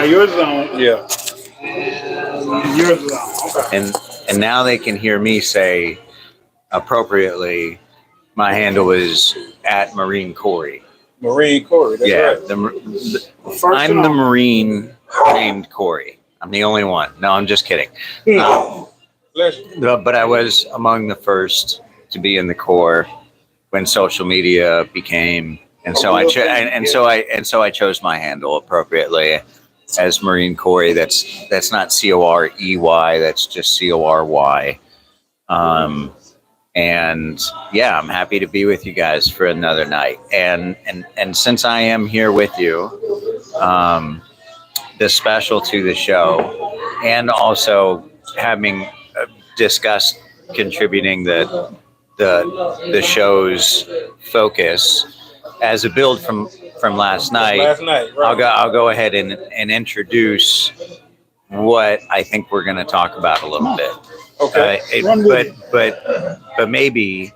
Your zone. Yeah. And your zone. Okay. And now they can hear me say appropriately, my handle is at Marine Corey. Marine Corey. That's Yeah, right. I'm the Marine named Corey. I'm the only one. No, I'm just kidding. But I was among the first to be in the Corps when social media became, and so I chose my handle appropriately as Marine Corey. That's not Corey. That's just Cory. And yeah, I'm happy to be with you guys for another night. And since I am here with you, the special to the show, and also having discussed contributing the show's focus as a build from last night. Right. I'll go ahead and introduce what I think we're going to talk about a little bit. Okay. But maybe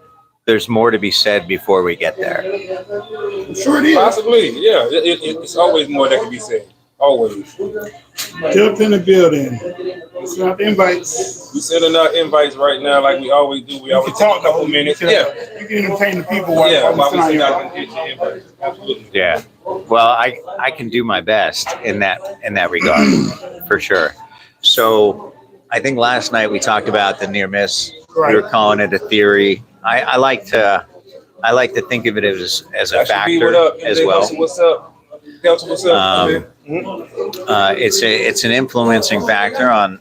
there's more to be said before we get there. Sure it is. Possibly, yeah. It's always more that can be said. Always. Just in the building. Send out the invites. We sending out invites right now, like we always do. We always take a couple minutes. Yeah. You can entertain the people while While we send out send your out invites. Absolutely. Yeah. Well, I can do my best in that regard, for sure. So I think last night we talked about the near miss. Right. We were calling it a theory. I like to think of it as a factor as well. What's up? Kelton, what's up? It's an influencing factor on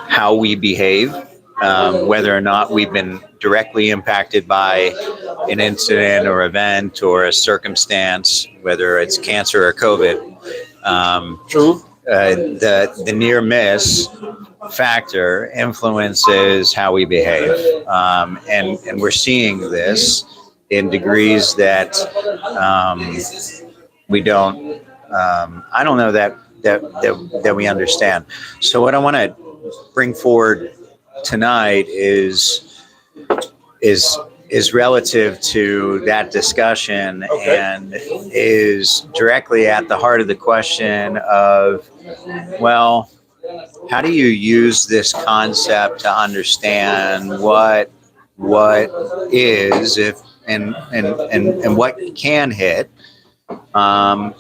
how we behave, whether or not we've been directly impacted by an incident or event or a circumstance, whether it's cancer or COVID. True. The near miss factor influences how we behave, and we're seeing this in degrees that we don't. I don't know that we understand. So what I want to bring forward tonight is relative to that discussion, okay, and is directly at the heart of the question of, well, how do you use this concept to understand what is, if and what can hit, and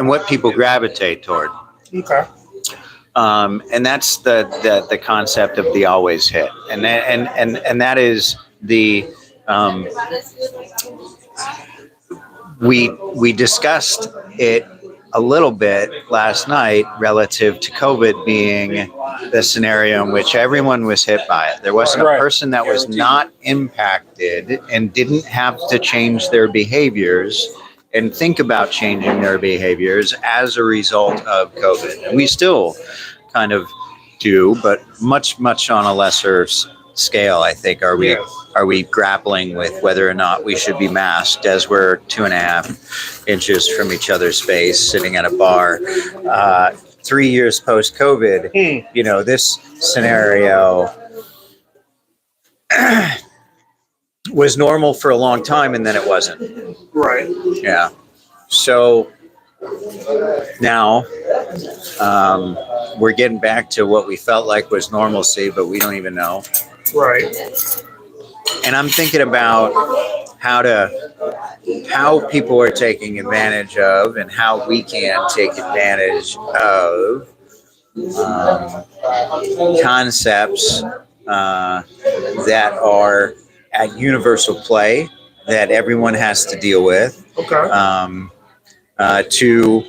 what people gravitate toward. Okay. And that's the concept of the always hit, and that is the we discussed it a little bit last night relative to COVID being the scenario in which everyone was hit by it. There wasn't a person that was not impacted and didn't have to change their behaviors and think about changing their behaviors as a result of COVID. And we still kind of do, but much on a lesser scale, I think. Are we grappling with whether or not we should be masked as we're 2.5 inches from each other's face, sitting at a bar? 3 years post COVID, this scenario was normal for a long time, and then it wasn't. Right. Yeah. So now we're getting back to what we felt like was normalcy, but we don't even know. Right. And I'm thinking about how people are taking advantage of, and how we can take advantage of concepts that are at universal play that everyone has to deal with. Okay. To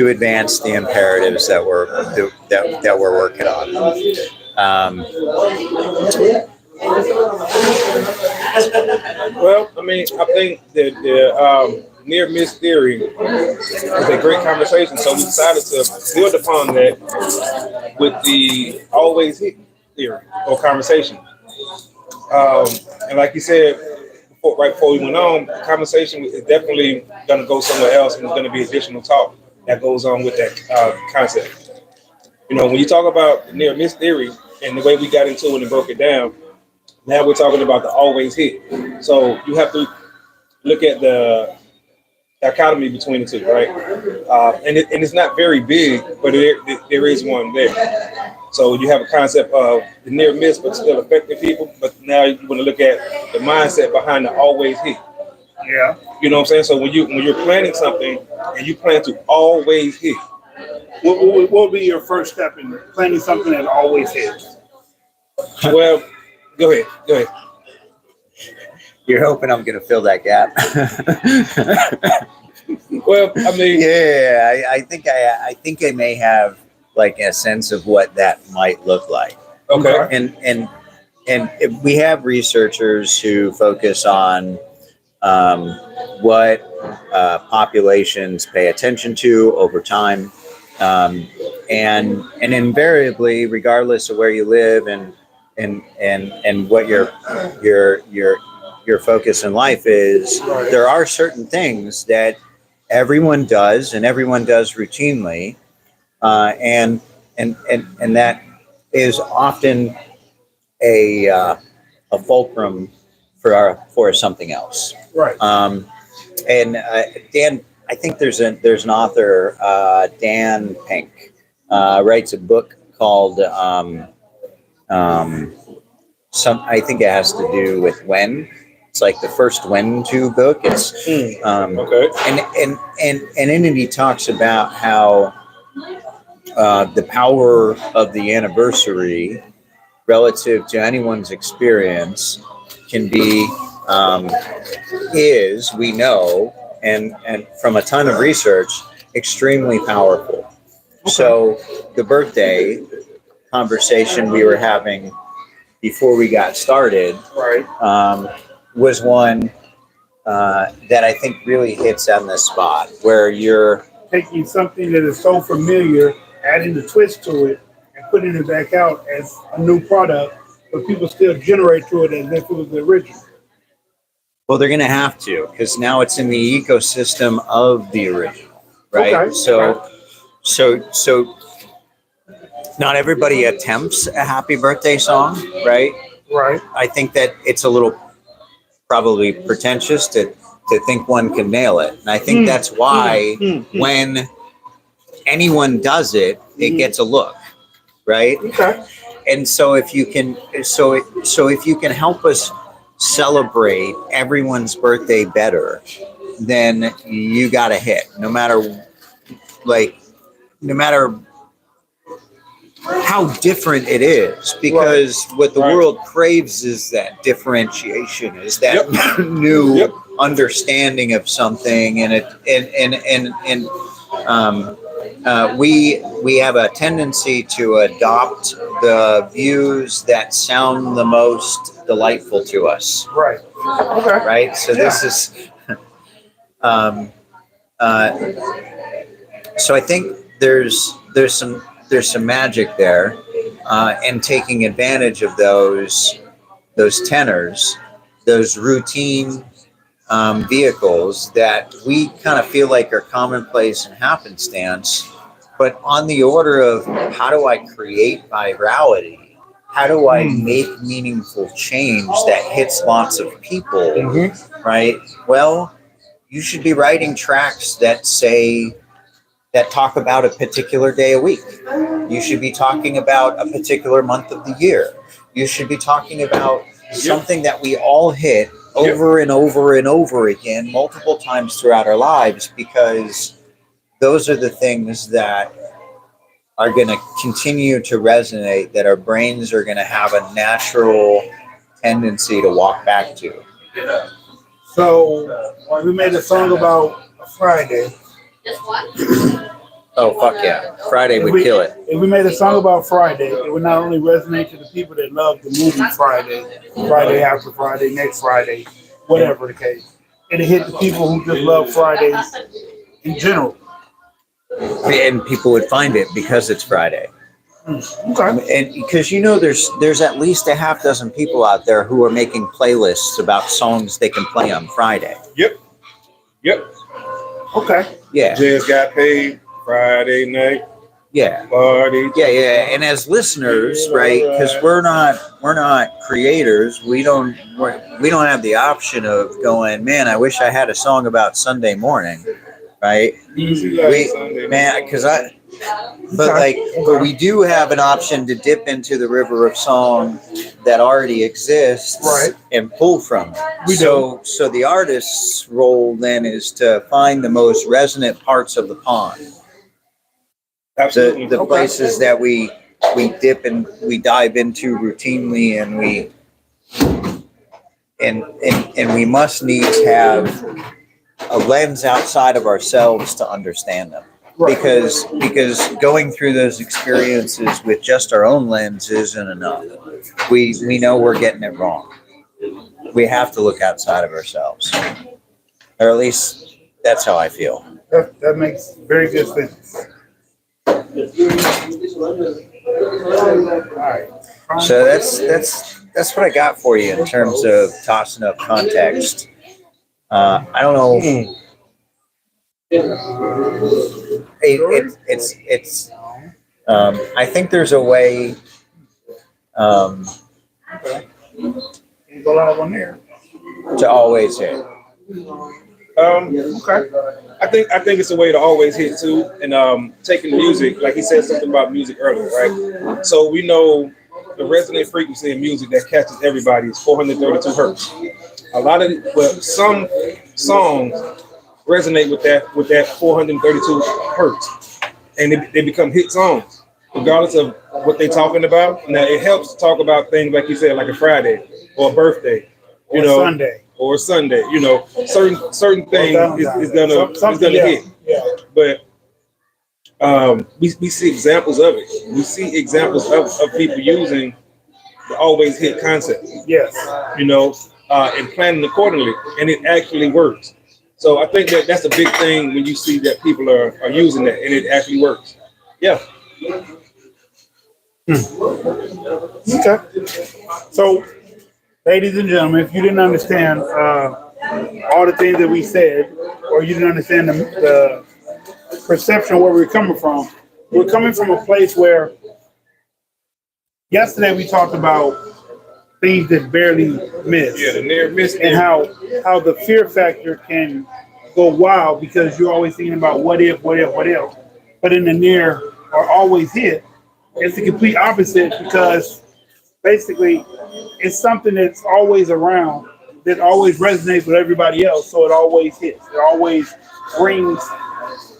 advance the imperatives that we're working on. Well, I mean, I think that the near miss theory is a great conversation. So we decided to build upon that with the always hit theory or conversation. And like you said, right before we went on, the conversation is definitely going to go somewhere else, and there's going to be additional talk that goes on with that concept. When you talk about near miss theory and the way we got into it and broke it down, now we're talking about the always hit. So you have to look at the dichotomy between the two, right? And it's not very big, but there is one there. So you have a concept of the near miss, but still affecting people. But now you want to look at the mindset behind the always hit. Yeah. You know what I'm saying? So when you're planning something and you plan to always hit, What would be your first step in planning something that always hits? well, go ahead. You're hoping I'm going to fill that gap. Well, I mean, Yeah, I think I may have like a sense of what that might look like. okay, And we have researchers who focus on what populations pay attention to over time, and invariably, regardless of where you live and what your focus in life is, there are certain things that everyone does and everyone does routinely, and that is often a fulcrum for something else. Right. And Dan, I think there's an author, Dan Pink, writes a book called I think it has to do with when. It's like the first When To book. It's okay, and in it he talks about how the power of the anniversary relative to anyone's experience can be is, we know, and from a ton of research, extremely powerful. Okay. So the birthday conversation we were having before we got started, Right. Was one that I think really hits on the spot, where you're Taking something that is so familiar, adding the twist to it, and putting it back out as a new product, but people still generate to it as if it was the original. well, they're going to have to, because now it's in the ecosystem of the original, right? Okay. So not everybody attempts a happy birthday song, right? Right. I think that it's a little probably pretentious to think one can nail it. And I think that's why when anyone does it, it gets a look, right? Okay. And so if you can if you can help us celebrate everyone's birthday better, then you got a hit. No matter how different it is, because what the world craves is that differentiation, is that new understanding of something, and we have a tendency to adopt the views that sound the most delightful to us. Right. Okay. Right. So this is, so I think there's some magic there, and taking advantage of those tenors, those routine vehicles that we kind of feel like are commonplace and happenstance, but on the order of how do I create virality? How do I make meaningful change that hits lots of people? Right? Well, you should be writing tracks that talk about a particular day a week. You should be talking about a particular month of the year. You should be talking about something that we all hit over and over and over again, multiple times throughout our lives, because those are the things that are going to continue to resonate, that our brains are going to have a natural tendency to walk back to. So we made a song about Friday. Oh, fuck yeah. Friday would kill it. If we made a song about Friday, it would not only resonate to the people that love the movie Friday, Friday after Friday, next Friday, whatever the case. It'd hit the people who just love Fridays in general. And people would find it because it's Friday. Okay. And because there's at least a half dozen people out there who are making playlists about songs they can play on Friday. Yep. Okay. Yeah. Just got paid Friday night. Yeah. Party. Yeah. And as listeners, right? Because we're not creators, we don't have the option of going, man, I wish I had a song about Sunday morning, right? Easy like We, Sunday man, morning. because but we do have an option to dip into the river of song that already exists, Right. and pull from it. We So the artist's role then is to find the most resonant parts of the pond, Absolutely. the places that we dip and we dive into routinely, and we must needs have a lens outside of ourselves to understand them. Right. Because going through those experiences with just our own lens isn't enough. We know we're getting it wrong. We have to look outside of ourselves, or at least that's how I feel. That makes very good sense. All right. So that's what I got for you in terms of tossing up context. I don't know. It's I think there's a way. You go live on there. To always hit. Okay. I think it's a way to always hit too, and taking music, like he said something about music earlier, right? So we know the resonant frequency in music that catches everybody is 432 hertz. A lot of some songs resonate with that 432 hertz, and they become hit songs, regardless of what they're talking about. Now it helps to talk about things like you said, like a Friday or a birthday, Or Sunday. or Sunday. Certain things is gonna hit. Yeah. But we see examples of it. We see examples of people using the always hit concept. Yes. And planning accordingly, and it actually works. So I think that's a big thing when you see that people are using that and it actually works. Yeah. Okay. So, ladies and gentlemen, if you didn't understand all the things that we said, or you didn't understand the perception of where we're coming from a place where yesterday we talked about things that barely miss. Yeah, the near miss. And how the fear factor can go wild because you're always thinking about what if. But in the near or always hit, it's the complete opposite, because basically it's something that's always around, that always resonates with everybody else, so it always hits. It always brings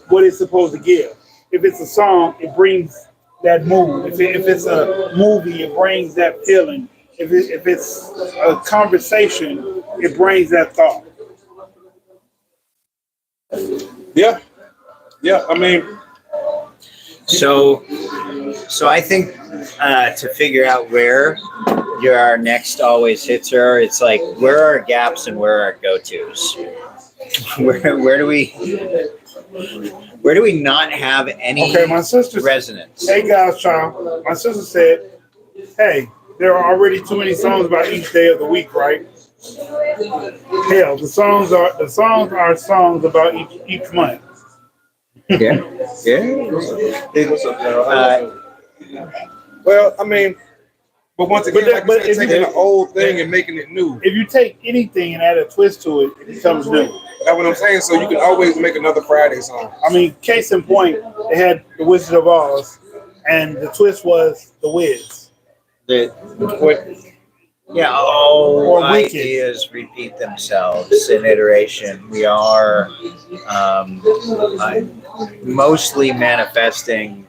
what it's supposed to give. If it's a song, it brings that mood. If it's a movie, it brings that feeling. If it's a conversation, it brings that thought. Yeah. I mean, So I think to figure out where your next always hits are, it's like, where are our gaps and where are our go-tos? Where do we not have any My sister. resonance? Hey guys, child. My sister said, "Hey, there are already too many songs about each day of the week, right? Hell, the songs are songs about each month." Yeah. well, I mean, but once again, But like you said, taking an old thing and making it new. If you take anything and add a twist to it, it becomes new. That's what I'm saying. So you can always make another Friday song. I mean, case in point, they had The Wizard of Oz, and the twist was The Wiz. Or Wicked. Ideas repeat themselves in iteration. We are mostly manifesting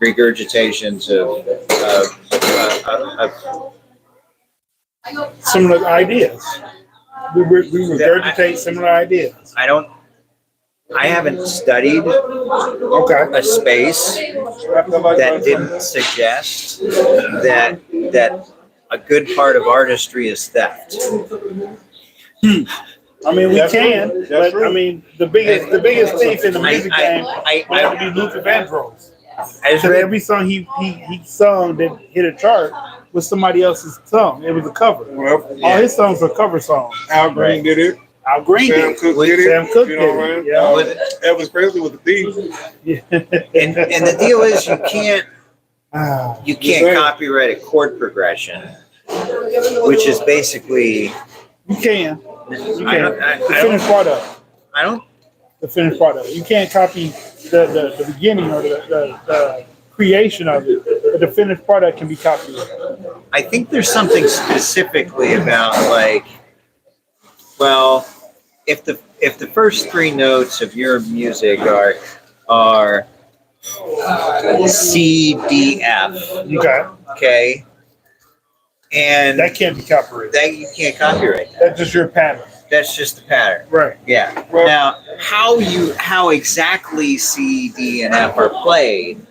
regurgitations of Similar ideas. We regurgitate similar ideas. I haven't studied Okay. a space that didn't suggest that a good part of artistry is theft. I mean, we can, but I mean, the biggest thief in the music game would have to be Luther Vandross. I just Because read every song he sung that hit a chart was somebody else's song. It was a cover. Well, All his songs were cover songs. Al Green did it. Al Green Sam did. Cooke did it. Sam Cooke You know did what I it. mean? Yeah. with Elvis Presley was a thief. Yeah. and the deal is, you can't You can't copyright a chord progression, which is basically. You can. The finished product. I don't. The finished product. You can't copy the beginning or the creation of it, but the finished product can be copied. I think there's something specifically about like, well, if the first three notes of your music are C, D, F. Okay. And that can't be copyrighted. That you can't copyright that. That's just your pattern. That's just the pattern. Right. Yeah. Well, now, how exactly C, D, and F are played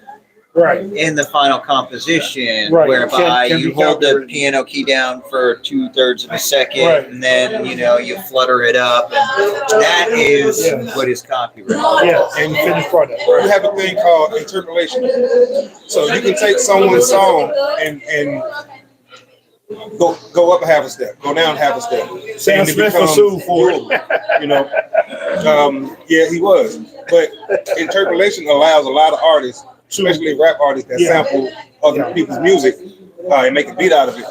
right in the final composition, right. whereby can you hold the piano key down for 2/3 of a second, right. and then you flutter it up, and that is what is copyrighted. Yes, and finished product. You have a thing called interpolation. So you can take someone's song and go up half a step, go down half a step. Sam Smith was sued for it. Yeah, he was. But interpolation allows a lot of artists, especially rap artists, that sample other people's music and make a beat out of it.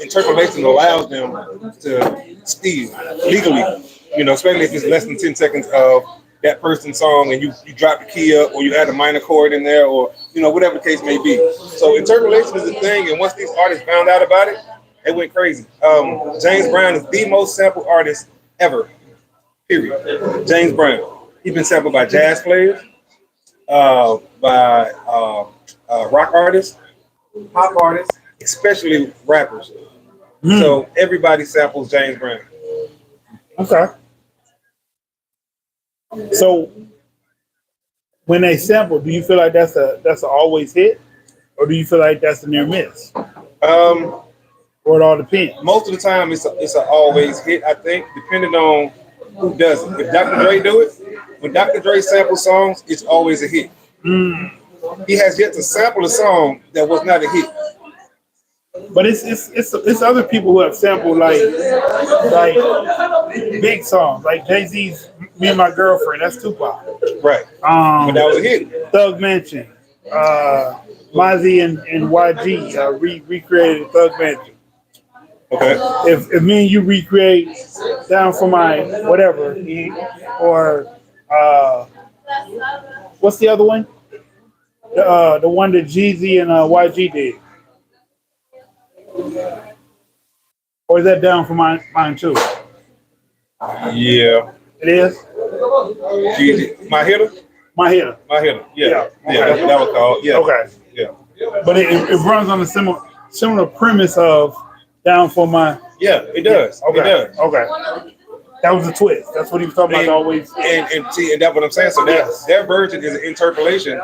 Interpolation allows them to steal legally, especially if it's less than 10 seconds of that person's song and you drop the key up or you add a minor chord in there or, whatever the case may be. So interpolation is a thing, and once these artists found out about it, they went crazy. James Brown is the most sampled artist ever, period. James Brown. He's been sampled by jazz players, by rock artists, pop artists, especially rappers. So everybody samples James Brown. Okay. So when they sample, do you feel like that's a always hit, or do you feel like that's a near miss? Or it all depends. Most of the time, it's a always hit. I think, depending on who does it. If Dr. Dre do it, when Dr. Dre samples songs, it's always a hit. He has yet to sample a song that was not a hit. But it's other people who have sampled like big songs, like Jay-Z's "Me and My Girlfriend." That's Tupac, right? But that was a hit. Thug Mansion, Mozzie and YG recreated Thug Mansion. Okay. If me and you recreate "Down for My Whatever," or what's the other one? The one that Jeezy and YG did. Or is that "Down for Mine too"? Yeah. It is? Jeezy. My Hitter? My Hitter. Yeah. Okay. That was called. Yeah. Okay. Yeah. But it runs on a similar premise of "Down for My." Yeah, it does. Okay. It does. Okay. That was a twist. That's what he was talking about always. And that's what I'm saying. So their version is an interpolation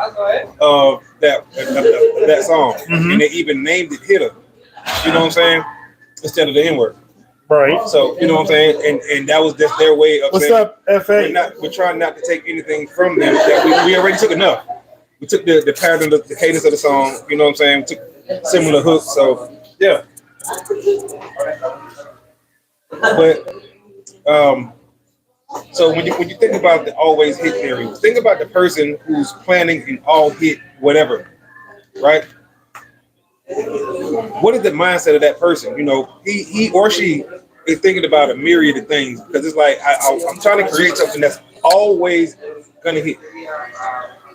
of that song. And they even named it Hitter. You know what I'm saying? Instead of the N-word. Right. So, you know what I'm saying? And that was just their way of What's saying. What's up, FA? We're trying not to take anything from them. That we already took enough. We took the pattern, the cadence of the song. You know what I'm saying? We took similar hooks. So, yeah. But, so when you think about the always hit theory, think about the person who's planning an all hit whatever, right? What is the mindset of that person? He or she is thinking about a myriad of things because it's like I'm trying to create something that's always gonna hit.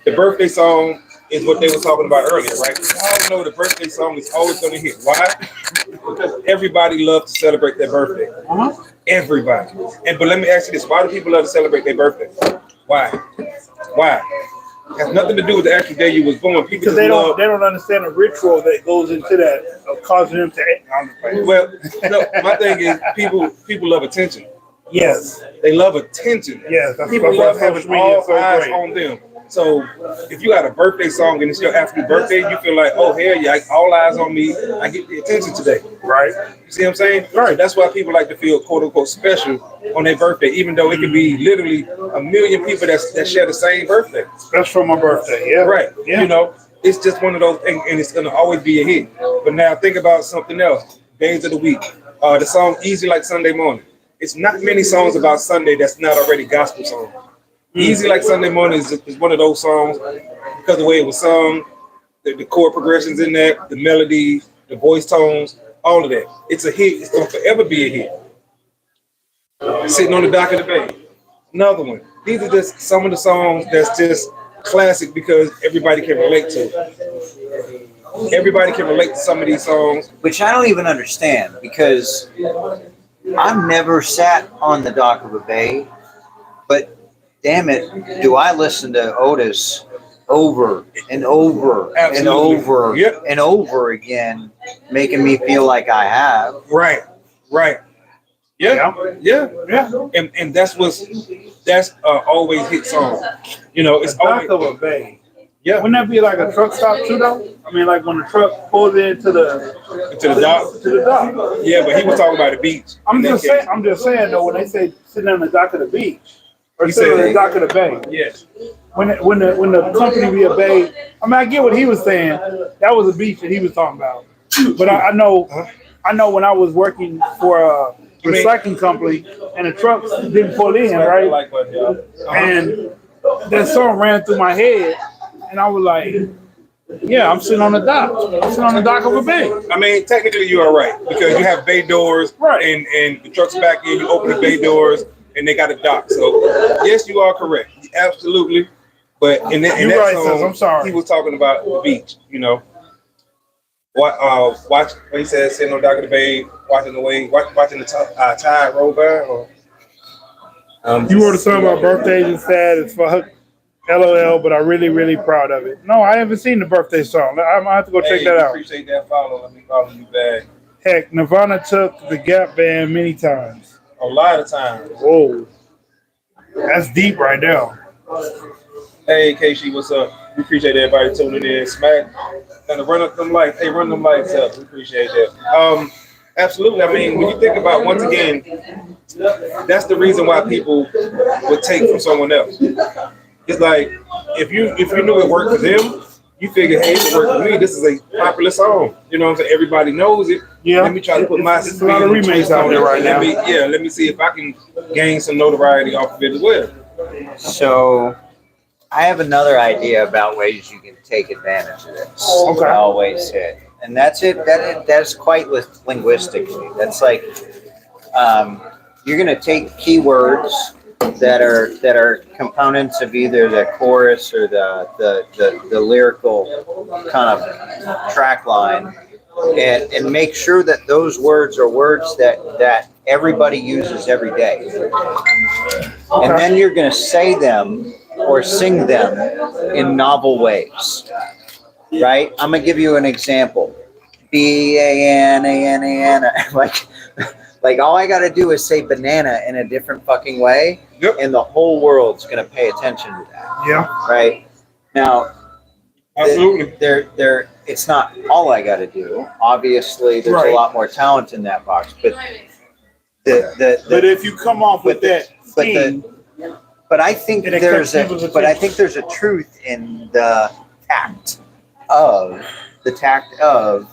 The birthday song is what they were talking about earlier, right? We all know the birthday song is always gonna hit. Why? Because everybody loves to celebrate their birthday. Everybody. But let me ask you this: why do people love to celebrate their birthday? Why? It has nothing to do with the actual day you was born. People because they don't understand the ritual that goes into that of causing them to act. Well, no, my thing is people love attention. Yes, they love attention. Yes, people love having all eyes on them. So if you got a birthday song and it's your absolute birthday, you feel like, oh hell yeah, all eyes on me. I get the attention today. Right. You see what I'm saying? Right. So that's why people like to feel quote unquote special on their birthday, even though it could be literally a million people that share the same birthday. That's for my birthday. Yeah. Right. Yeah. It's just one of those things, and it's gonna always be a hit. But now think about something else. Days of the week. The song "Easy Like Sunday Morning." It's not many songs about Sunday that's not already gospel songs. Easy Like Sunday Morning is one of those songs because of the way it was sung, the chord progressions in that, the melody, the voice tones, all of that. It's a hit. It's gonna forever be a hit. Sitting on the Dock of the Bay. Another one. These are just some of the songs that's just classic because everybody can relate to it. Everybody can relate to some of these songs. Which I don't even understand because I've never sat on the dock of a bay, but damn it, do I listen to Otis over and over and Absolutely. over Yep. and over again, making me feel like I have. Right. Yeah. And that's always hit song. You know, it's Dock always of a Bay. yeah. Wouldn't that be like a truck stop too, though? I mean, like when the truck pulls into the To the dock. dock. Yeah, but he was talking about the beach. I'm In that just saying though, when they say sitting on the dock of the beach or He sitting on said- the dock of the bay, Yes. when the company be a bay, I mean, I get what he was saying. That was a beach that he was talking about. But I know when I was working for a recycling company and the trucks didn't pull in, right? Like what, yeah. And that song ran through my head, and I was like, "Yeah, I'm sitting on the dock. I'm sitting on the dock of a bay." I mean, technically you are right because you have bay doors, Right. And the trucks back in. You open the bay doors, and they got a dock. So yes, you are correct, absolutely. But in that You're right, song, sis, I'm sorry. he was talking about the beach. You know, watch when he said sitting on the dock of the bay, watching the tide roll by. Or, You wrote a song about birthdays and sad as fuck. LOL, but I'm really, really proud of it. No, I haven't seen the birthday song. I'm gonna have to go check that out. Appreciate that follow. Let me follow you back. Heck, Nirvana took the Gap Band many times. A lot of times. Whoa, that's deep right there. Hey, Casey, what's up? We appreciate everybody tuning in. Smack, and run up them lights. Hey, run them lights up. We appreciate that. Absolutely. I mean, when you think about, once again, that's the reason why people would take from someone else. It's like if you knew it worked for them, you figure, hey, it worked for me. This is a popular song. You know what I'm saying? Everybody knows it. Yeah. Let me try to put my It's a lot of remakes out there right now. Let me see if I can gain some notoriety off of it as well. So I have another idea about ways you can take advantage of this. Okay. I always hit. And that's it. That's quite linguistically. That's like you're going to take keywords that are components of either the chorus or the lyrical kind of track line, and make sure that those words are words that everybody uses every day. And then you're going to say them or sing them in novel ways. Right? I'm gonna give you an example. B-A-N-A-N-A-N. Like all I gotta do is say banana in a different fucking way, Yep. and the whole world's gonna pay attention to that. Yeah. Right? Now, Absolutely. it's not all I gotta do. Obviously, there's Right. a lot more talent in that box, but But if you come off with that scheme, But I think And it there's catches people's a attention. truth in the tact of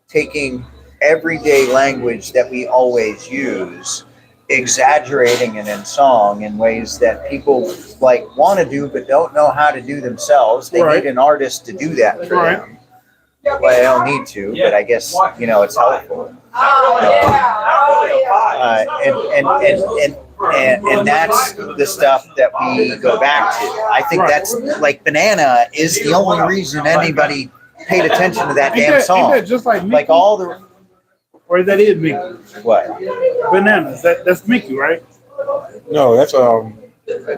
taking everyday language that we always use, exaggerating it in song in ways that people like want to do but don't know how to do themselves. They Right. need an artist to do that for Right. them. Well, I don't need to, but I guess it's helpful. And that's the stuff that we go back to. I think that's like banana is the only reason anybody paid attention to that damn ain't song. that just like Mickey? Like all the Or that is Mickey? what? Bananas. That's Mickey, right? No, that's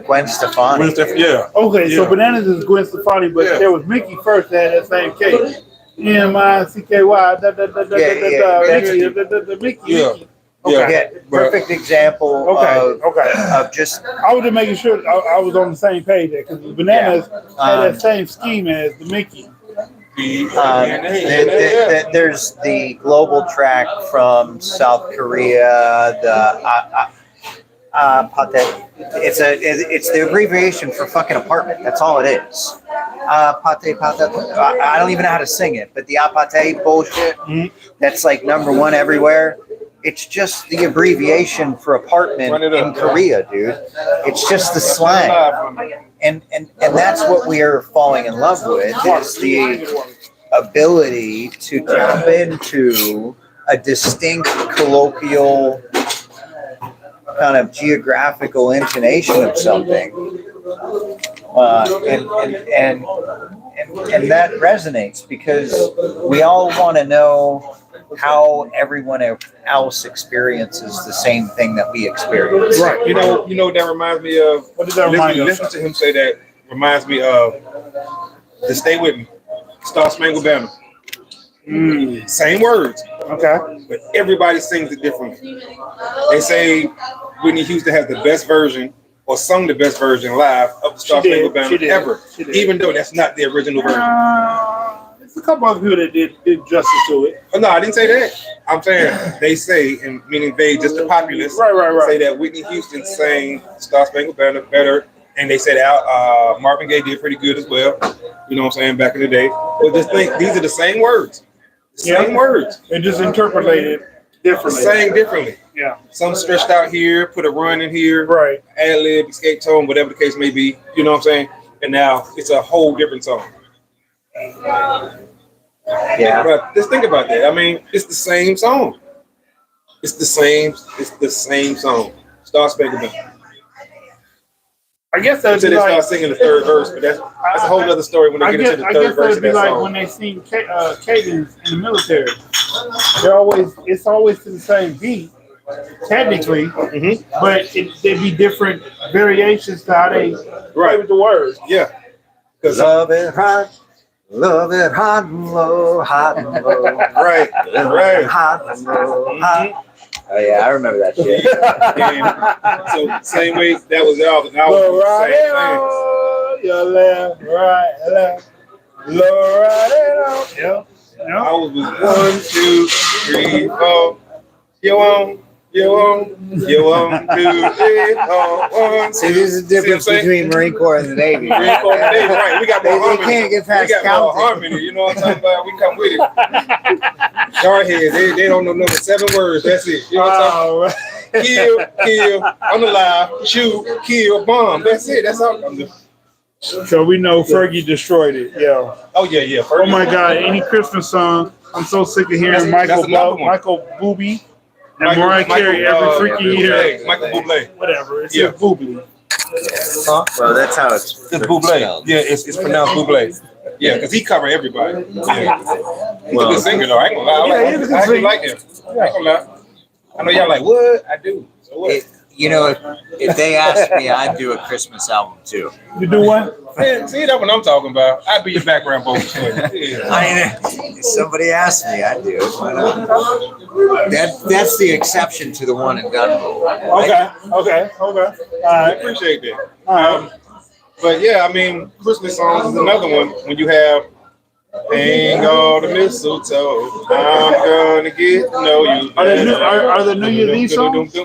Gwen Stefani. yeah. Okay, so Yeah. Bananas is Gwen Stefani, but Yeah. there was Mickey first that had that same cake. M-I-C-K-Y. Mickey. Yeah. Okay. Yeah, perfect example Okay. of just I was just making sure I was on the same page there because Bananas had that same scheme as the Mickey. there's the global track from South Korea, the it's the abbreviation for fucking apartment. That's all it is. Pate. I don't even know how to sing it, but the apate bullshit, that's like number one everywhere. It's just the abbreviation for apartment in Korea, dude. It's just the slang. And that's what we are falling in love with is the ability to tap into a distinct colloquial kind of geographical intonation of something, and that resonates because we all want to know how everyone else experiences the same thing that we experience. Right. You know what that reminds me of? What does that remind you of? Listen to him say that reminds me of the Stay With Me, Star Spangled Banner. Same words, Okay. but everybody sings it differently. They say Whitney Houston has the best version or sung the best version live of the Star Spangled Banner ever, even though that's not the original version. There's a couple of people that did justice to it. Oh, no, I didn't say that. I'm saying they say, and meaning they, just the populace, Right. say that Whitney Houston sang Star Spangled Banner better, and they said Marvin Gaye did pretty good as well. You know what I'm saying, back in the day. But just think, these are the same words. Same words. They just interpolated differently. Sang differently. Yeah. Some stretched out here, put a run in here, Right. ad lib, escape tone, whatever the case may be. You know what I'm saying? And now it's a whole different song. Yeah. But just think about that. I mean, it's the same song. It's the same song. Star Spangled Banner. I guess that'd Until be they like start singing the third verse, but that's a whole other story when they get into the third verse of that'd be that like song. when they sing cadence in the military. It's always to the same beat, technically, but there'd be different variations to how they play with the words. Yeah. Love it hot and low, hot and low. Right. Hot and low, hot. Oh yeah, I remember that shit. And so same way that was the album. Now Low it's right the same on, thing. your left, right, left, low right on. Yeah. I was 1, 2, 3, 4. You on, 2, 3, 4, 1. See, there's a difference between Marine Corps and the Navy. Marine Corps and the Navy, right? We got more They harmony. can't get past we got more counting. harmony. You know what I'm talking about? We come with it. Jarheads, they don't know number 7 words. That's it. You know what I'm talking about? Kill, unalive, shoot, kill, bomb. That's it. That's all. So we know Fergie destroyed it. Yeah. Oh yeah. Oh my God! Any Christmas song? I'm so sick of hearing That's another one. Michael Bublé and Mariah Carey every freaking year. Michael Bublé. Whatever. It's Yeah. just Bublé. Well, that's how it's Bublé. Yeah, it's pronounced Bublé. Yeah, because he covered everybody. Yeah. He's a good singer though. I ain't gonna lie. Yeah, he's a good I actually singer. like him. I ain't gonna lie. I know y'all like what? I do. So what? if they asked me, I'd do a Christmas album too. You do what? Man, see, that's what I'm talking about. I'd be your background vocalist. Yeah. I mean, if somebody asked me, I'd do it. Why not? That's the exception to the one and done rule. Okay. All I right. appreciate that. All right. But yeah, I mean, Christmas songs is another one when you have hang all the mistletoe. I'm gonna get to know you. Are the New Year's Eve songs?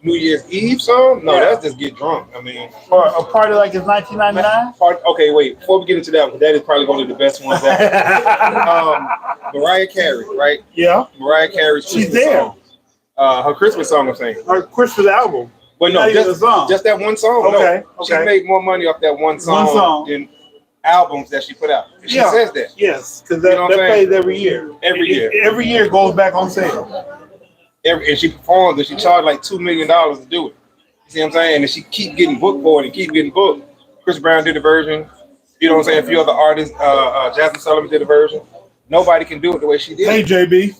New Year's Eve song? No, that's just get drunk. I mean, Or a party like it's 1999? okay, wait. Before we get into that, because that is probably one of the best ones ever. Mariah Carey, right? Yeah. Mariah Carey's She's Christmas there. song. Her Christmas song, I'm saying. Her Christmas album. But no, Not even a song. just that one song. Okay, No, okay. She made more money off that one song than albums that she put out. She Yeah. says that. Yes, because You know what that I'm saying? plays every year. Every year. Every year it goes back on sale. And she performed and she charged like $2 million to do it. You see what I'm saying? And she keep getting booked for it and keep getting booked. Chris Brown did the version. You know what I'm saying? A few other artists, Jasmine Sullivan did the version. Nobody can do it the way she did. Hey, JB.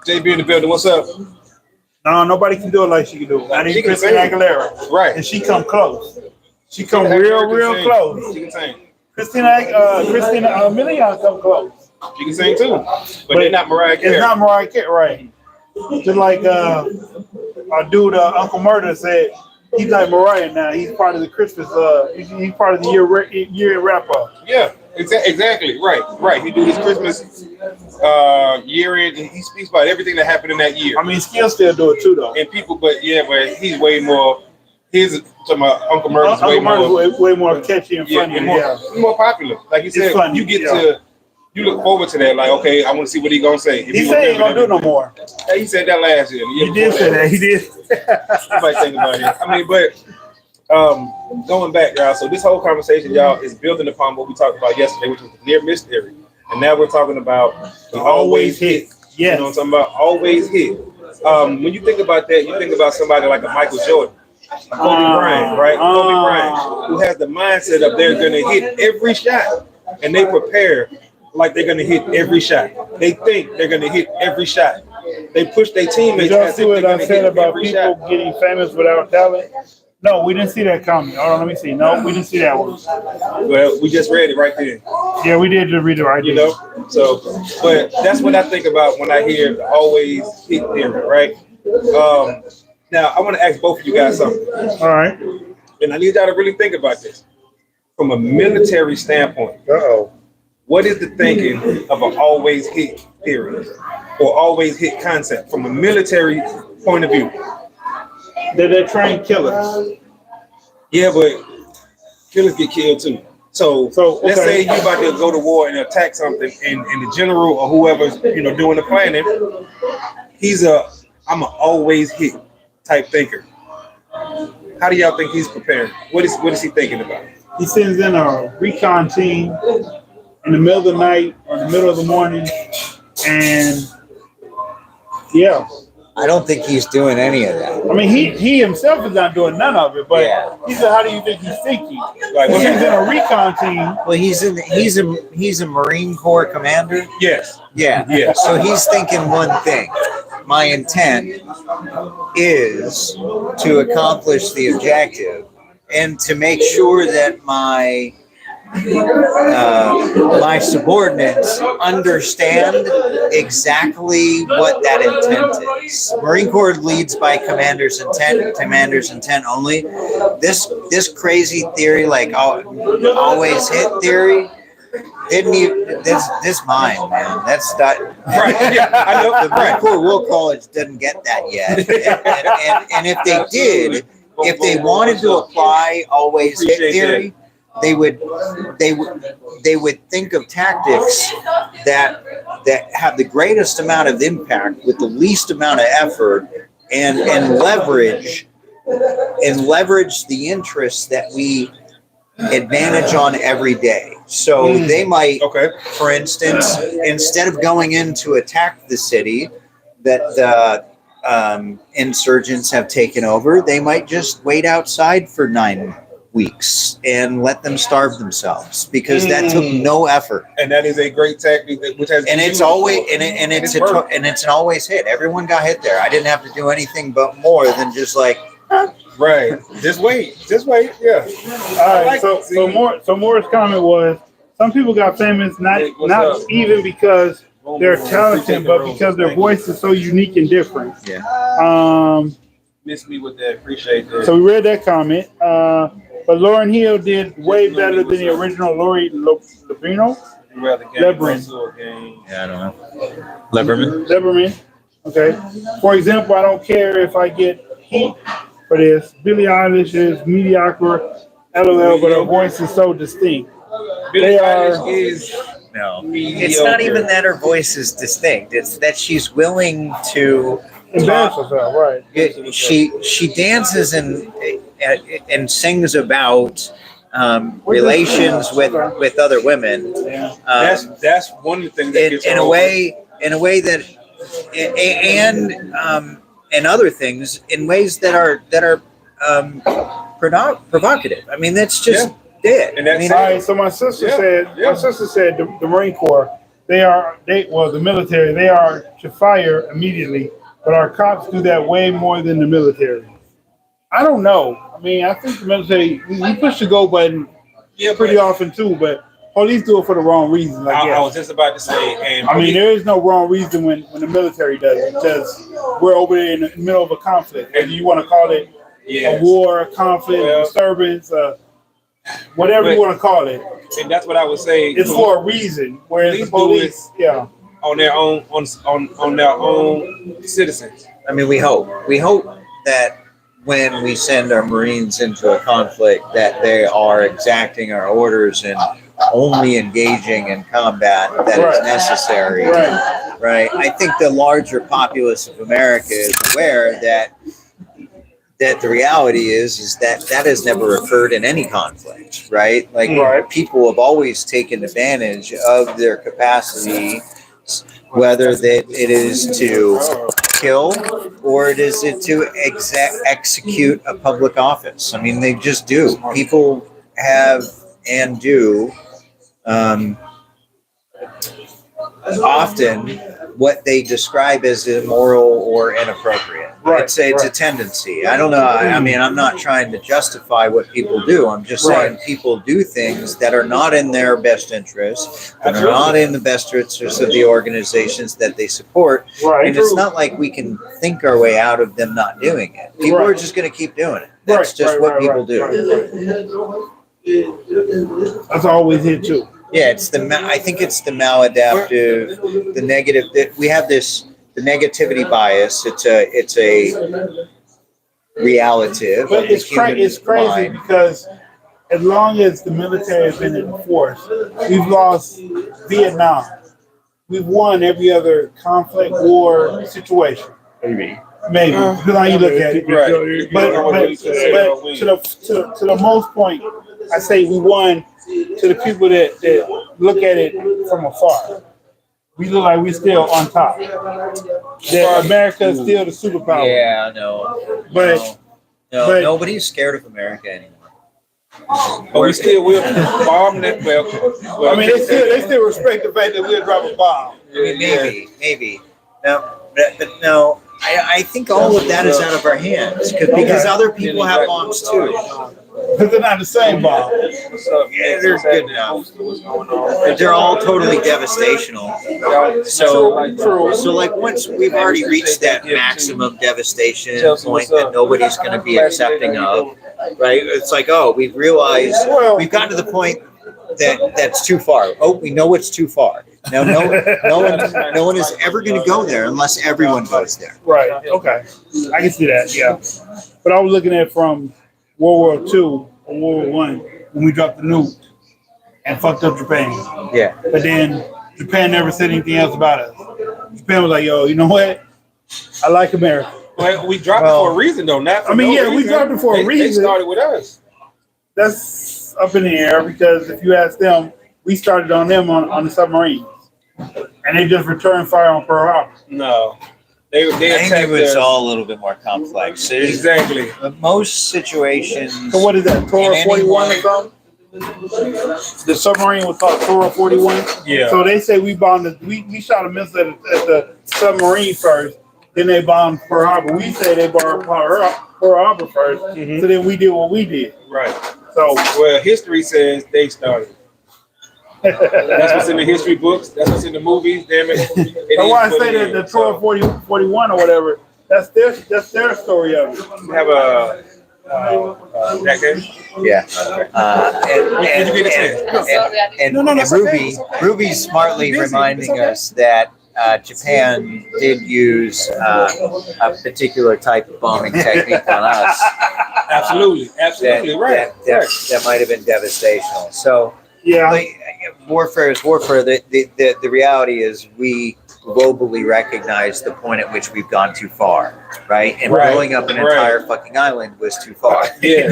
JB in the building, what's up? No, nobody can do it like she can do it. Not She even can Christina sing. Aguilera. Right. And she come close. She come She real can close. She can sing. Christina Milian come close. She can sing too. But they're not Mariah Carey. It's not Mariah Carey, right? Just like our dude, Uncle Murder said, he's like Mariah now. He's part of the Christmas. He's part of the year wrap up. Yeah, exactly. Right. He do his Christmas year end. He speaks about everything that happened in that year. I mean, Skill still do it too, though. And people, but he's way more. His Uncle Murder's way Uncle more. Murder's way more catchy and funny. More popular. Like you said, funny, you get to. You look forward to that, like, okay, I want to see what he gonna say. If He said he ain't gonna do no more. He said that last year. He did say that. He did. You might think about it. I mean, but going back, y'all. So this whole conversation, y'all, is building upon what we talked about yesterday, which was the near miss theory. and now we're talking about the always hit. You know what I'm talking about? Always hit. When you think about that, you think about somebody like a Michael Jordan, a Kobe Bryant, right? Kobe Bryant, who has the mindset of they're going to hit every shot, and they prepare like they're going to hit every shot. They think they're going to hit every shot. They push their teammates. Did y'all see what I said about people getting famous without talent? No, we didn't see that coming. Hold on, let me see. No, we didn't see that one. Well, we just read it right there. Yeah, we did just read it right there. You know, so but that's what I think about when I hear the always hit theory, right? Now I want to ask both of you guys something. All right. And I need y'all to really think about this from a military standpoint. What is the thinking of an always hit theory or always hit concept from a military point of view? That they're trying killers. Yeah, but killers get killed too. So let's say you about to go to war and attack something, and the general or whoever's doing the planning, I'm an always hit type thinker. How do y'all think he's preparing? What is he thinking about? He sends in a recon team in the middle of the night or in the middle of the morning, and yeah. I don't think he's doing any of that. I mean, he himself is not doing none of it, but he said, "How do you think he's thinking?" Like, he's in a recon team. Well, he's a Marine Corps commander. Yes. Yeah. Yes. So he's thinking one thing. My intent is to accomplish the objective and to make sure that my subordinates understand exactly what that intent is. Marine Corps leads by commander's intent only. This crazy theory, like always hit theory, didn't even this mine, man. That's not right. Yeah, I know. The Marine Corps Will College doesn't get that yet. And if they did, if they wanted to apply always hit theory, they would think of tactics that have the greatest amount of impact with the least amount of effort and leverage the interests that we advantage on every day. So they might, for instance, instead of going in to attack the city that the insurgents have taken over, they might just wait outside for 9 weeks and let them starve themselves because that took no effort. And that is a great tactic which has it's always it's an always hit. Everyone got hit there. I didn't have to do anything but more than just like right. Just wait. Yeah. All right. So Moore's comment was some people got famous not even because they're talented, but because their voice is so unique and different. Yeah. Miss me with that. Appreciate that. So we read that comment. But Lauryn Hill did way better than the original Lori Lebrin. Yeah, I don't know. Lieberman. Okay. For example, I don't care if I get heat for this. Billie Eilish is mediocre, LOL, but her voice is so distinct. Billie Eilish is mediocre. It's not even that her voice is distinct. It's that she's willing to embarrass herself, right? She dances and sings about relations with other women. That's one of the things that gets in a way that and other things in ways that are provocative. I mean, that's just it. And all right. So my sister said the Marine Corps the military, they are to fire immediately, but our cops do that way more than the military. I don't know. I mean, I think the military, we push the go button pretty often too, but police do it for the wrong reasons, I guess. I was just about to say. And I mean, there is no wrong reason when the military does it, because we're over there in the middle of a conflict. Whether you want to call it a war, a conflict, disturbance, whatever you want to call it. And that's what I would say. It's for a reason. Whereas the police, on their own, on their own citizens. I mean, we hope that when we send our Marines into a conflict, that they are exacting our orders and only engaging in combat that is necessary. Right. I think the larger populace of America is aware that that the reality is that that has never occurred in any conflict, right? Like Right. people have always taken advantage of their capacity, whether that it is to kill or it is it to execute a public office. I mean, they just do. People have and do often what they describe as immoral or inappropriate. Right, It's a right. tendency. I don't know. I mean, I'm not trying to justify what people do. I'm just saying Right. people do things that are not in their best interest, that are Absolutely. not in the best interests of the organizations that they support. Right. And it's not like we can think our way out of them not doing it. People are Right. just going to keep doing it. That's just Right, what right, people right, do. right. That's always it too. Yeah, it's I think it's the maladaptive, the negative. That we have this the negativity bias. It's a relative. of But the human it's crazy mind. because as long as the military has been in force, we've lost Vietnam. We've won every other conflict, war situation. Maybe. Maybe, depending on how you look at it. Right. But to the most point, I say we won to the people that look at it from afar. We look like we're still on top. That America is still the superpower. Yeah, no, But no, nobody's scared of America anymore. But we still will bomb that. Well, I mean, they still respect the fact that we'll drop a bomb. I mean, maybe. No, but no, I think all of that is out of our hands because other people have bombs too. Because they're not the same bomb. Yeah, they're good enough. They're all totally devastational. So like once we've already reached that maximum devastation point that nobody's going to be accepting of, right? It's like, oh, we've realized we've gotten to the point that that's too far. Oh, we know it's too far. Now, no one is ever going to go there unless everyone goes there. Right. Okay. I can see that. Yeah. But I was looking at from World War II or World War I when we dropped the nuke and fucked up Japan. Yeah. But then Japan never said anything else about us. Japan was like, yo, you know what? I like America. Well, we dropped it for a reason, though. Not for I mean, no yeah, we reason. dropped it for a They reason. started with us. That's up in the air because if you ask them, we started on them on the submarines. And they just returned fire on Pearl Harbor. No. They I think attacked it was us. all a little bit more complex. Exactly. Most situations. So what is that, Torah In 41 or any something? The submarine was called Torah 41. Yeah. So they say we bombed it. We shot a missile at the submarine first, then they bombed Pearl Harbor. We say they bombed Pearl Harbor first, Mhm. so then we did what we did. Right. So Well, history says they started. That's what's in the history books. That's what's in the movies. Damn it. That's why I say that the Torah 41 or whatever. That's their story of it. Have a decade. Yeah. Did you get a chance? And No, that's okay. Ruby's smartly Busy. reminding It's okay. us that Japan did use a particular type of bombing technique on us. Absolutely. Absolutely. Right. That might have been devastational. So, Yeah. like, warfare is warfare. The reality is we globally recognize the point at which we've gone too far, right? And Right, blowing up an right. entire fucking island was too far. Yeah.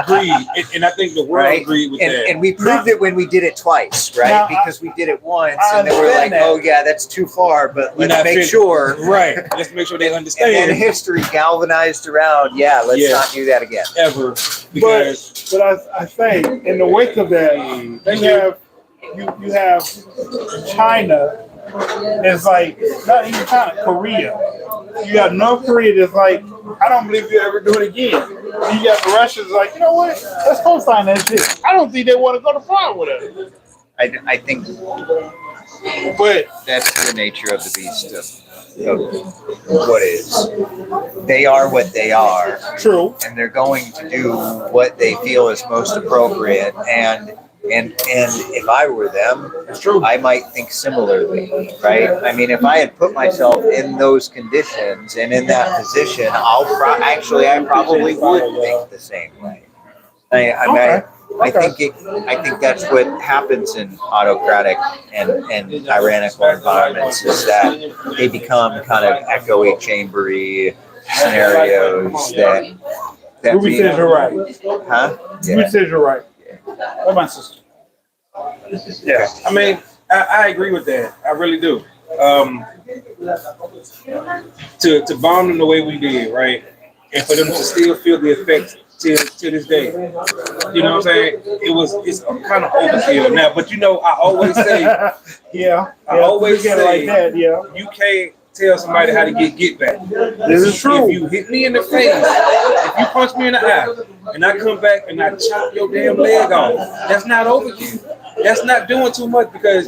Agreed. And I think the world Right? agreed with that. And we proved it when we did it twice, right? Now, Because we did it once, I and then we're like, understand that. "Oh yeah, that's too far," but We're let's not make finished. sure. Right. Let's make sure they And then understand history galvanized around. Yeah, let's Yeah. not do that again. ever. Because But I say, in the wake of that, you have China. It's like not even China, Korea. You got North Korea that's like, I don't believe you ever do it again. And you got the Russians like, you know what? Let's co-sign that shit. I don't think they want to go to war with us. I think But that's the nature of the beast of what is. They are what they are, true. and they're going to do what they feel is most appropriate. And if I were them, it's true. I might think similarly, right? I mean, if I had put myself in those conditions and in that position, I probably would think the same way. I think that's what happens in autocratic and tyrannical environments is that they become kind of echoey, chambery, scenarios that Ruby says you're right. huh? Ruby says you're right. What my sister? Yeah. I mean, I agree with that. I really do. To bomb them the way we did, right? And for them to still feel the effects to this day. You know what I'm saying? It's kind of overkill now, but I always say, Yeah. I always look at it say, like that. Yeah. you can't tell somebody how to get back. This is true. If you hit me in the face, if you punch me in the eye, and I come back and I chop your damn leg off, that's not overkill. That's not doing too much because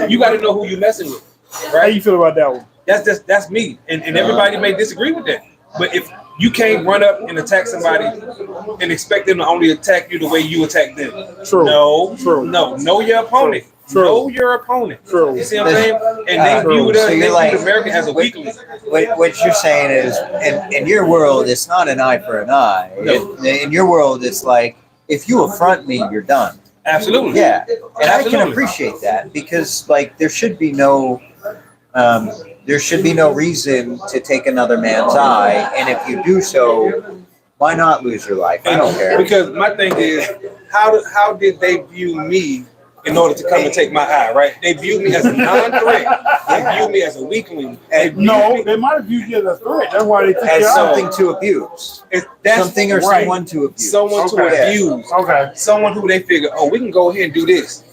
you got to know who you're messing with, How right? you feel about that one? That's me, and everybody may disagree with that. But if you can't run up and attack somebody and expect them to only attack you the way you attack them, True. no, True. no, know your opponent. True. Know your opponent. True. You see what I'm saying? And they True. viewed us, So they you're viewed like- America as a weakling. What you're saying is, in your world, it's not an eye for an eye. No. In your world, it's like, if you affront me, you're done. Absolutely. Yeah, and I can Absolutely. appreciate that because, like, there should be no reason to take another man's eye, and if you do so, why not lose your life? I don't care. Because my thing is, how did they view me in order to come and take my eye, right? They viewed me as a non-threat. They viewed me as a weakling. They viewed No, me they might have viewed you as a threat. That's why they took As you out. something to abuse, that's something or right. someone to abuse. someone to Okay. abuse. Okay. Someone who they figure, oh, we can go ahead and do this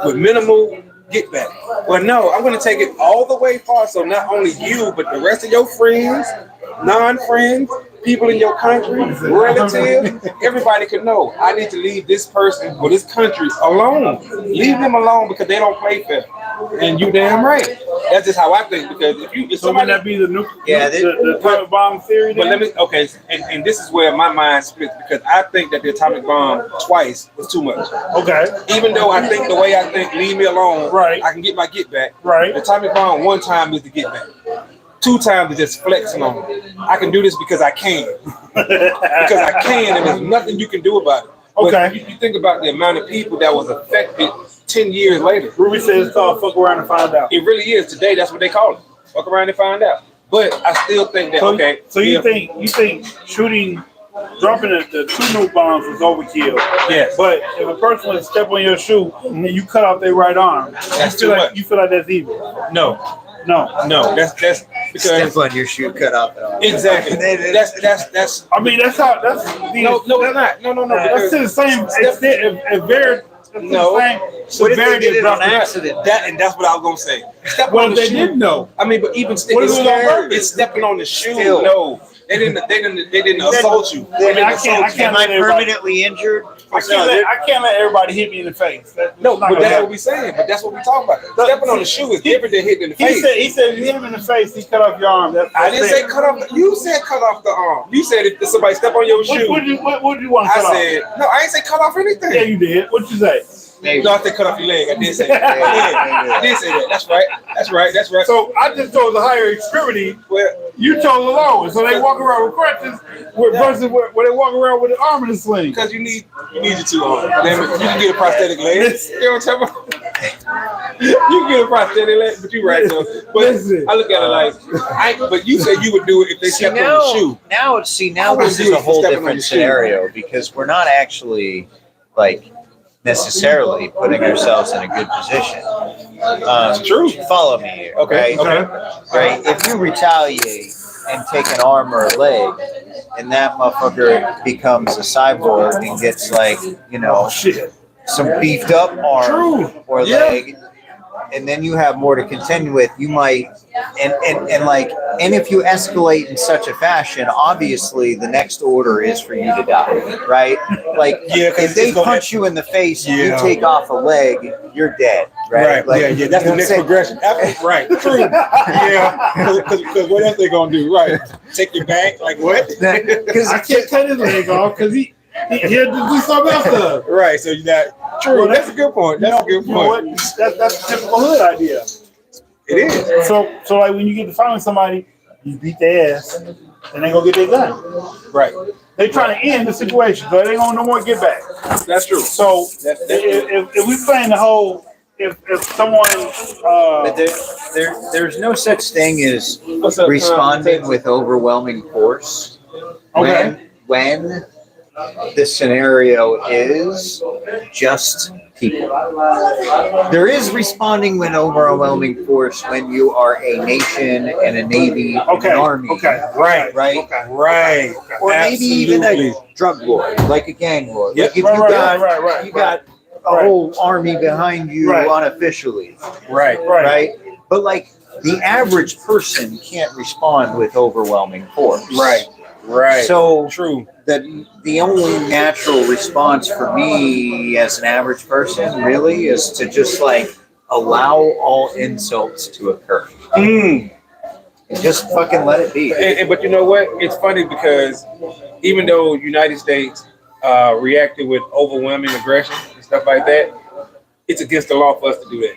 with minimal get back. Well, no, I'm going to take it all the way far. So not only you, but the rest of your friends, non-friends, people in your country, relatives, everybody could know. I need to leave this person or this country alone. Leave them alone because they don't play fair. And you damn right. That's just how I think. Because if So would somebody, that be the new Yeah, the atomic bomb theory? but then? let me, okay, and this is where my mind splits because I think that the atomic bomb twice was too much. Okay. Even though I think the way I think, leave me alone, Right. I can get my get back. Right. The atomic bomb one time is the get back. 2 times is just flexing on me. I can do this because I can. Because I can, and there's nothing you can do about it. But Okay. you think about the amount of people that was affected 10 years later. Ruby says it's called "fuck around and find out." It really is. Today, that's what they call it. Fuck around and find out. But I still think that, So, okay. so you yeah, think shooting, dropping the 2 nuke bombs was overkill? Yes. But if a person would step on your shoe and you cut off their right arm, That's you feel too like much. you feel like that's evil? No, No. that's because Step on your shoe, cut off the arm. exactly. That's I mean that's how that's the, no, it's not. No, That's to the same extent. No. What if they did it on accident? That's what I was gonna say. Step Well, on if the they shoe. didn't know. I mean, but even still, What if it was on purpose? it's stepping on the shoe. Still. No, they didn't assault you. They didn't I assault you. can't Am I let everybody- permanently injured? I can't let everybody hit me in the face. No, not but gonna that's happen. what we saying. But that's what we talking about. Stepping on the shoe is different than hitting in the face. He said if you hit him in the face, he cut off your arm. I didn't say cut off. You said cut off the arm. You said if somebody step on your shoe. What did you want to cut I said no. I ain't say cut off anything. off? Yeah, you did. What'd you say? No, I said cut off your leg. I did say that. I did say that. That's right. That's right. So I just chose the higher extremity. Well, You chose the lower. So they walk around with crutches versus where they walk around with an arm in a sling. because you need your 2 arms. Damn it, you can get a prosthetic leg. You know what I'm talking about? You can get a prosthetic leg, but you're right though. But Listen. I look at it like, but you said you would do it if they stepped on the shoe. Now this is a whole different scenario because we're not actually like necessarily putting ourselves in a good position. It's true. Follow me here, Okay. right? Right. If you retaliate and take an arm or a leg, and that motherfucker becomes a cyborg and gets like, Shit. some beefed up arm True. or Yeah. leg, and then you have more to contend with, you might and if you escalate in such a fashion, obviously the next order is for you to die, right? Like Yeah, 'cause if they it's gonna- punch you in the face and you Yeah. take off a leg, you're dead, right? Like, That's you the know what next I'm saying? progression. Right. True. Yeah. Because what else they gonna do? Right. Take your back. Like what? Because I can't cut his leg off because he had to do something else to him. Right. So you're not true. Well, That's a good point. That's a good You know what? point. That's a typical hood idea. It is. So like when you get to fight with somebody, you beat their ass, and they gonna get their gun. Right. They trying to end the situation, so they gonna no more get back. That's true. So That's if we playing the whole if someone But there's no such thing as What's up, responding Tom? with overwhelming force. Okay. When the scenario is just people. There is responding with overwhelming force when you are a nation and a navy and okay, an army. okay, Right. Right? okay. Right. Or maybe even Absolutely. a drug lord, like a gang lord. Yep. Like if Right, you right, got right, right, you got a right. whole army behind you Right. unofficially. Right. Right. Right? But like the average person can't respond with overwhelming force. Right. Right. So True. the only natural response for me as an average person really is to just like allow all insults to occur. Mm. And just fucking let it be. But you know what? It's funny because even though United States reacted with overwhelming aggression and stuff like that, it's against the law for us to do that.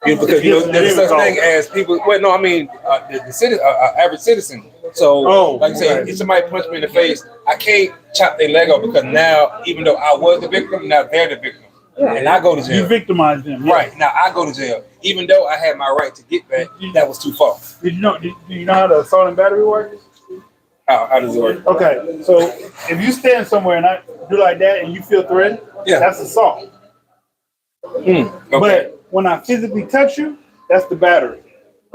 Because there's such thing as people. Well, no, I mean the citizen, average citizen. So, like I say, if somebody punched me in the face, I can't chop their leg off because now, even though I was the victim, now they're the victim, and I go to You jail. victimize them. Yeah. Right now, I go to jail, even though I had my right to get back. That was too far. Did you know? Do you know how the assault and battery works? How does it work? Okay, so if you stand somewhere and I do like that and you feel threatened, Yeah. that's assault. Okay. But when I physically touch you, that's the battery.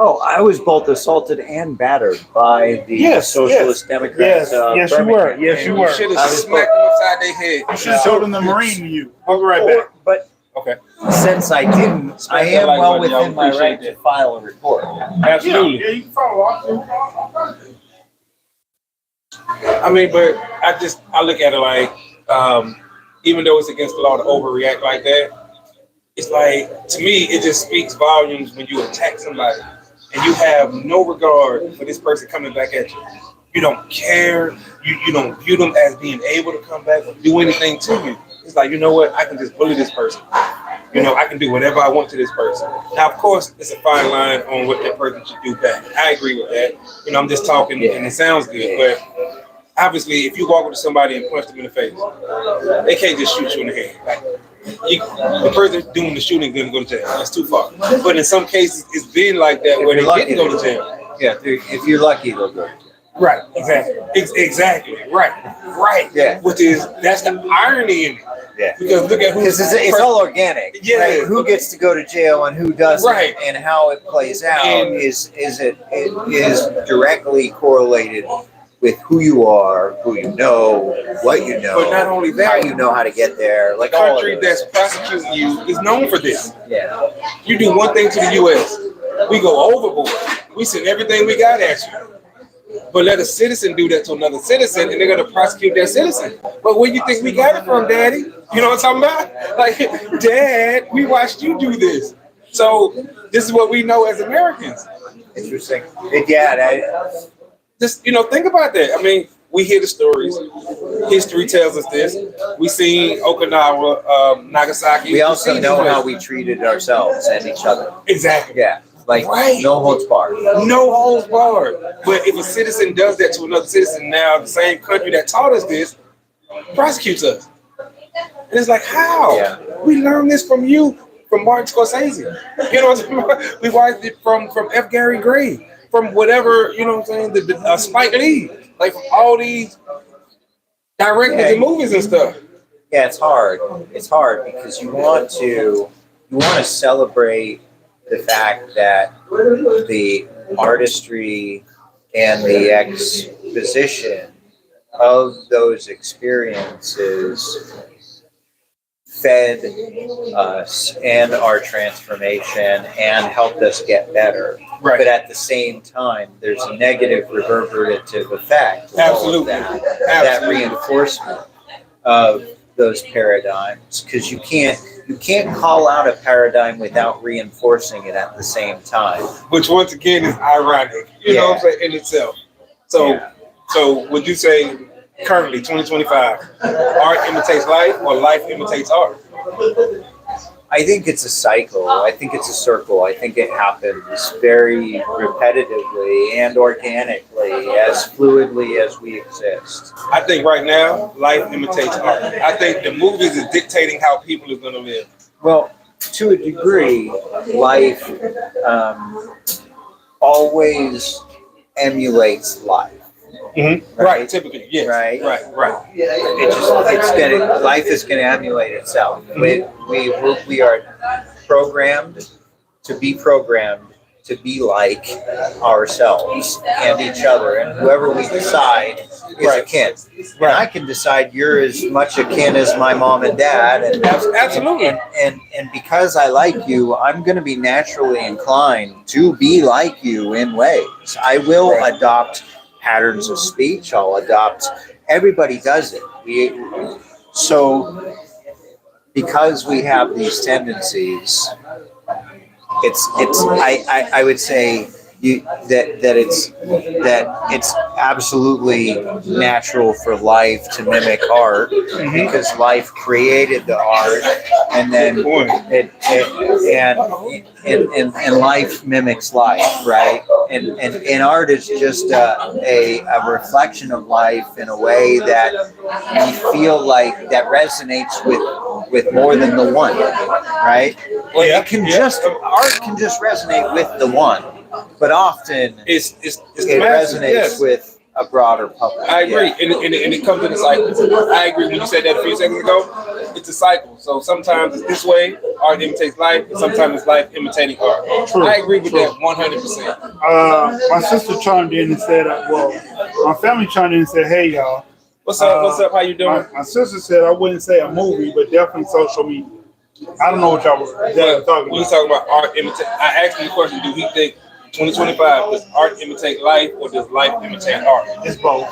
Oh, I was both assaulted and battered by the Yes, Socialist Democrats. Yes, you were. Yes, you were. should I have was smacked them upside their head. You should have told them the Marine in you. I'll be right back. But Okay. since I didn't, I am Like well one, y'all within my appreciate right to that. file a report. Absolutely. Yeah, you can follow up. I mean, but I look at it like, even though it's against the law to overreact like that, it's like, to me, it just speaks volumes when you attack somebody and you have no regard for this person coming back at you. You don't care. You don't view them as being able to come back or do anything to you. It's like, you know what? I can just bully this person. I can do whatever I want to this person. Now, of course, it's a fine line on what that person should do back. I agree with that. I'm just talking and it sounds good, but obviously, if you walk up to somebody and punch them in the face, they can't just shoot you in the head. Like, the person doing the shooting is going to go to jail. That's too far. But in some cases, it's been like that where they didn't go to jail. Yeah, if you're lucky, they'll go to jail. Right. Exactly. Exactly. Right. Right. Yeah. That's the irony in it. Yeah. Because look at who. Because it's all organic. Yeah. Right? Who gets to go to jail and who doesn't, Right. and how it plays out And- is directly correlated with who you are, who you know, what you know, But not only that, how you know how to get there. Like the all of country those. that's prosecuting you is known for this. Yeah. You do one thing to the U.S., we go overboard. We send everything we got at you. But let a citizen do that to another citizen, and they're going to prosecute that citizen. But where you think we got it from, Daddy? You know what I'm talking about? Like, Dad, we watched you do this. So this is what we know as Americans. Interesting. Yeah. Just, think about that. I mean, we hear the stories. History tells us this. We seen Okinawa, Nagasaki. We also seen know these how places. we treated ourselves and each other. Exactly. Yeah. Like, Right. no holds barred. No holds barred. But if a citizen does that to another citizen, now the same country that taught us this prosecutes us. And it's like, how? Yeah. We learned this from you, from Martin Scorsese. You know what I'm saying? We watched it from F. Gary Gray, from whatever, you know what I'm saying, the Spike Lee, like from all these directors and movies and stuff. Yeah, it's hard. It's hard because you want to celebrate the fact that the artistry and the exposition of those experiences fed us and our transformation and helped us get better. Right. But at the same time, there's a negative reverberative effect. of Absolutely. That Absolutely. reinforcement of those paradigms, because you can't call out a paradigm without reinforcing it at the same time. Which once again is ironic, you know what I'm saying, in itself. So would you say currently 2025, art imitates life or life imitates art? I think it's a cycle. I think it's a circle. I think it happens very repetitively and organically, as fluidly as we exist. I think right now, life imitates art. I think the movies is dictating how people are going to live. Well, to a degree, life always emulates life. Mm-hmm. Right. Typically, yes. Right. Right. Life is gonna emulate itself. We are programmed to be like ourselves and each other, and whoever we decide is akin. And I can decide you're as much akin as my mom and dad, and Absolutely. and because I like you, I'm going to be naturally inclined to be like you in ways. I will adopt patterns of speech. I'll adopt. Everybody does it. So because we have these tendencies, I would say that it's absolutely natural for life to mimic art, because life created the art, and then and life mimics life, right? And art is just a reflection of life in a way that you feel like that resonates with more than the one, right? Art can just resonate with the one, but often It's it resonates with a broader public. I agree, and it comes in a cycle. I agree when you said that a few seconds ago. It's a cycle. So sometimes it's this way, art imitates life, and sometimes it's life imitating art. True, I agree with true. that 100%. My sister chimed in and said, my family chimed in and said, hey, y'all. What's up? What's up? How you doing? My sister said, I wouldn't say a movie, but definitely social media. I don't know what y'all were exactly talking When you about. talking about art imitate, I asked him the question: do he think 2025 does art imitate life, or does life imitate art? It's both.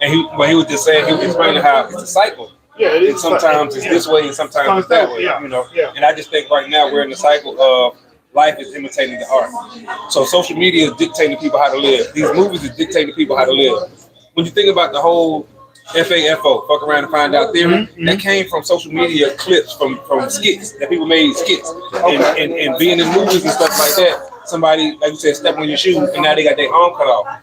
And he was just saying, he was explaining how it's a cycle. Yeah, it And is. sometimes it's this way, and sometimes it's that way. Yeah, You know. yeah. And I just think right now we're in the cycle of life is imitating the art. So social media is dictating to people how to live. These movies is dictating to people how to live. When you think about the whole FAFO, fuck around and find out theory, that came from social media clips from skits that people made skits, and being in movies and stuff like that. Somebody, like you said, step on your shoe, and now they got their arm cut off.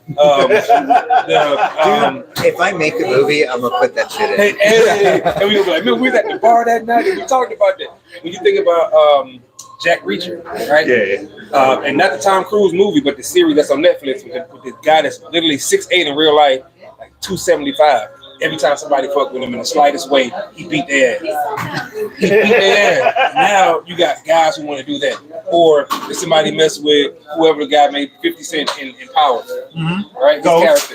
If I make a movie, I'm gonna put that shit in. And we gonna be like, man, we was at the bar that night and we talked about that. When you think about Jack Reacher, right? Yeah. And not the Tom Cruise movie, but the series that's on Netflix with the guy that's literally 6'8" in real life, like 275. Every time somebody fuck with him in the slightest way, he beat their ass. He beat their ass. Now you got guys who want to do that. Or if somebody mess with whoever the guy made 50 Cent in Power, right? His character,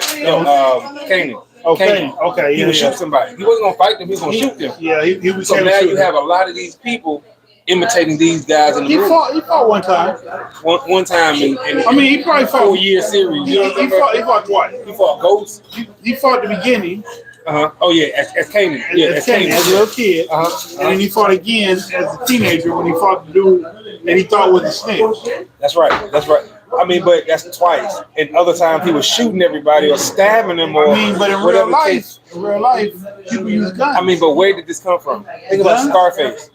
Kanan. Okay. He would shoot somebody. He wasn't gonna fight them. He was gonna shoot them. Yeah, he was. So now you have a lot of these people imitating these guys in the movie. He fought one time. One time in I mean, he probably fought 4-year series. He fought twice. He fought Ghost. He fought at the beginning. Oh yeah, as Kanan. Yeah, as a little kid. And then he fought again as a teenager when he fought the dude that he thought was a snitch. That's right. I mean, but that's twice. And other times he was shooting everybody or stabbing them or. I mean, but in real life, people use guns. I mean, but where did this come from? Think about Scarface.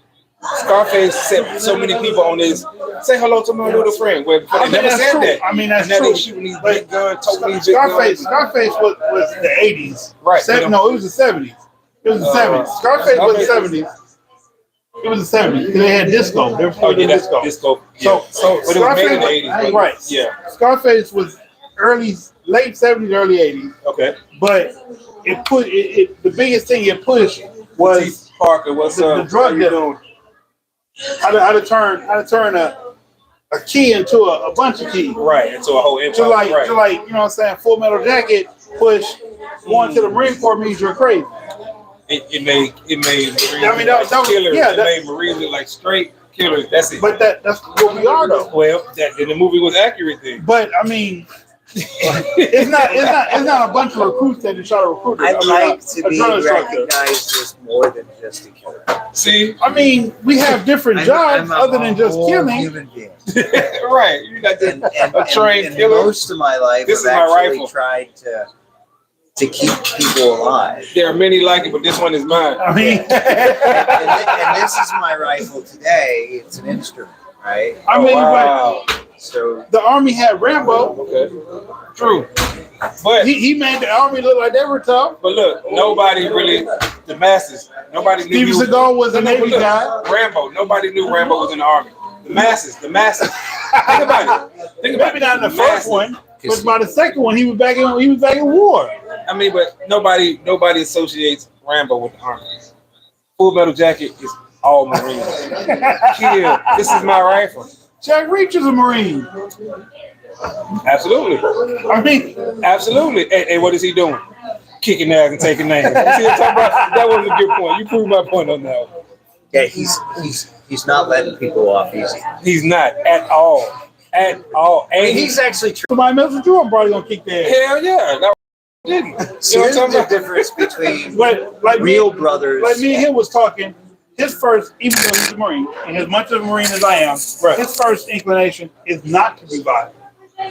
Scarface set so many people on this. Say hello to my little friend. Where they never said true. that. I mean, that's and now true. they shooting these big guns, toting these big guns. Scarface was the 80s. Right. No, it was the 70s. It was the 70s. Scarface was the 70s. It was the 70s. They had disco. They were playing disco. Disco. Yeah. So but it was made in the 80s. Right. Yeah. Scarface was late 70s, early 80s. Okay. But the biggest thing it pushed was Parker. What's the up? drug dealer. How to turn a key into a bunch of keys. Right, into a whole empire. To like, right. you know what I'm saying, Full Metal Jacket push going to the Marine Corps means you're crazy. It made Marines I mean, that was killers. yeah. It made Marines look like straight killers. That's it. But that's what we are though. Well, and the movie was accurate then. But I mean, it's not a bunch of recruits that just try to recruit. I'd like to be drug instructor. recognized as more than just a killer. See, I mean, we have different jobs other than just whole killing. Human being. right? You got a trained and killer. most of my life, This is I've my actually rifle. tried to keep people alive. There are many like it, but this one is mine. I mean, And this is my rifle today. It's an instrument, right? I mean, Wow. So but the Army had Rambo. Okay. True. But He made the Army look like they were tough. look, nobody really the masses. Nobody knew. Steven Seagal was a Navy guy. Rambo. Nobody knew Rambo was in the army. The masses. Think about it. Think about Maybe it. not in the first masses. one, but by the second one, he was back in war. I mean, but nobody associates Rambo with the army. Full Metal Jacket is all Marines. Kill. This is my rifle. Jack Reach is a Marine. Absolutely. I mean, Absolutely. And what is he doing? Kicking ass and taking names. See what I'm talking about? That was a good point. You proved my point on that one. Yeah, he's not letting people off easy. He's not at all. At all. I And mean, he's actually somebody messes you, I'm probably gonna kick their ass. hell yeah. That didn't. See, You know there's what I'm a talking about? difference between Like real brothers. Like me and him was talking. His first, even though he's a Marine, and as much of a Marine as I am, Right. his first inclination is not to be violent.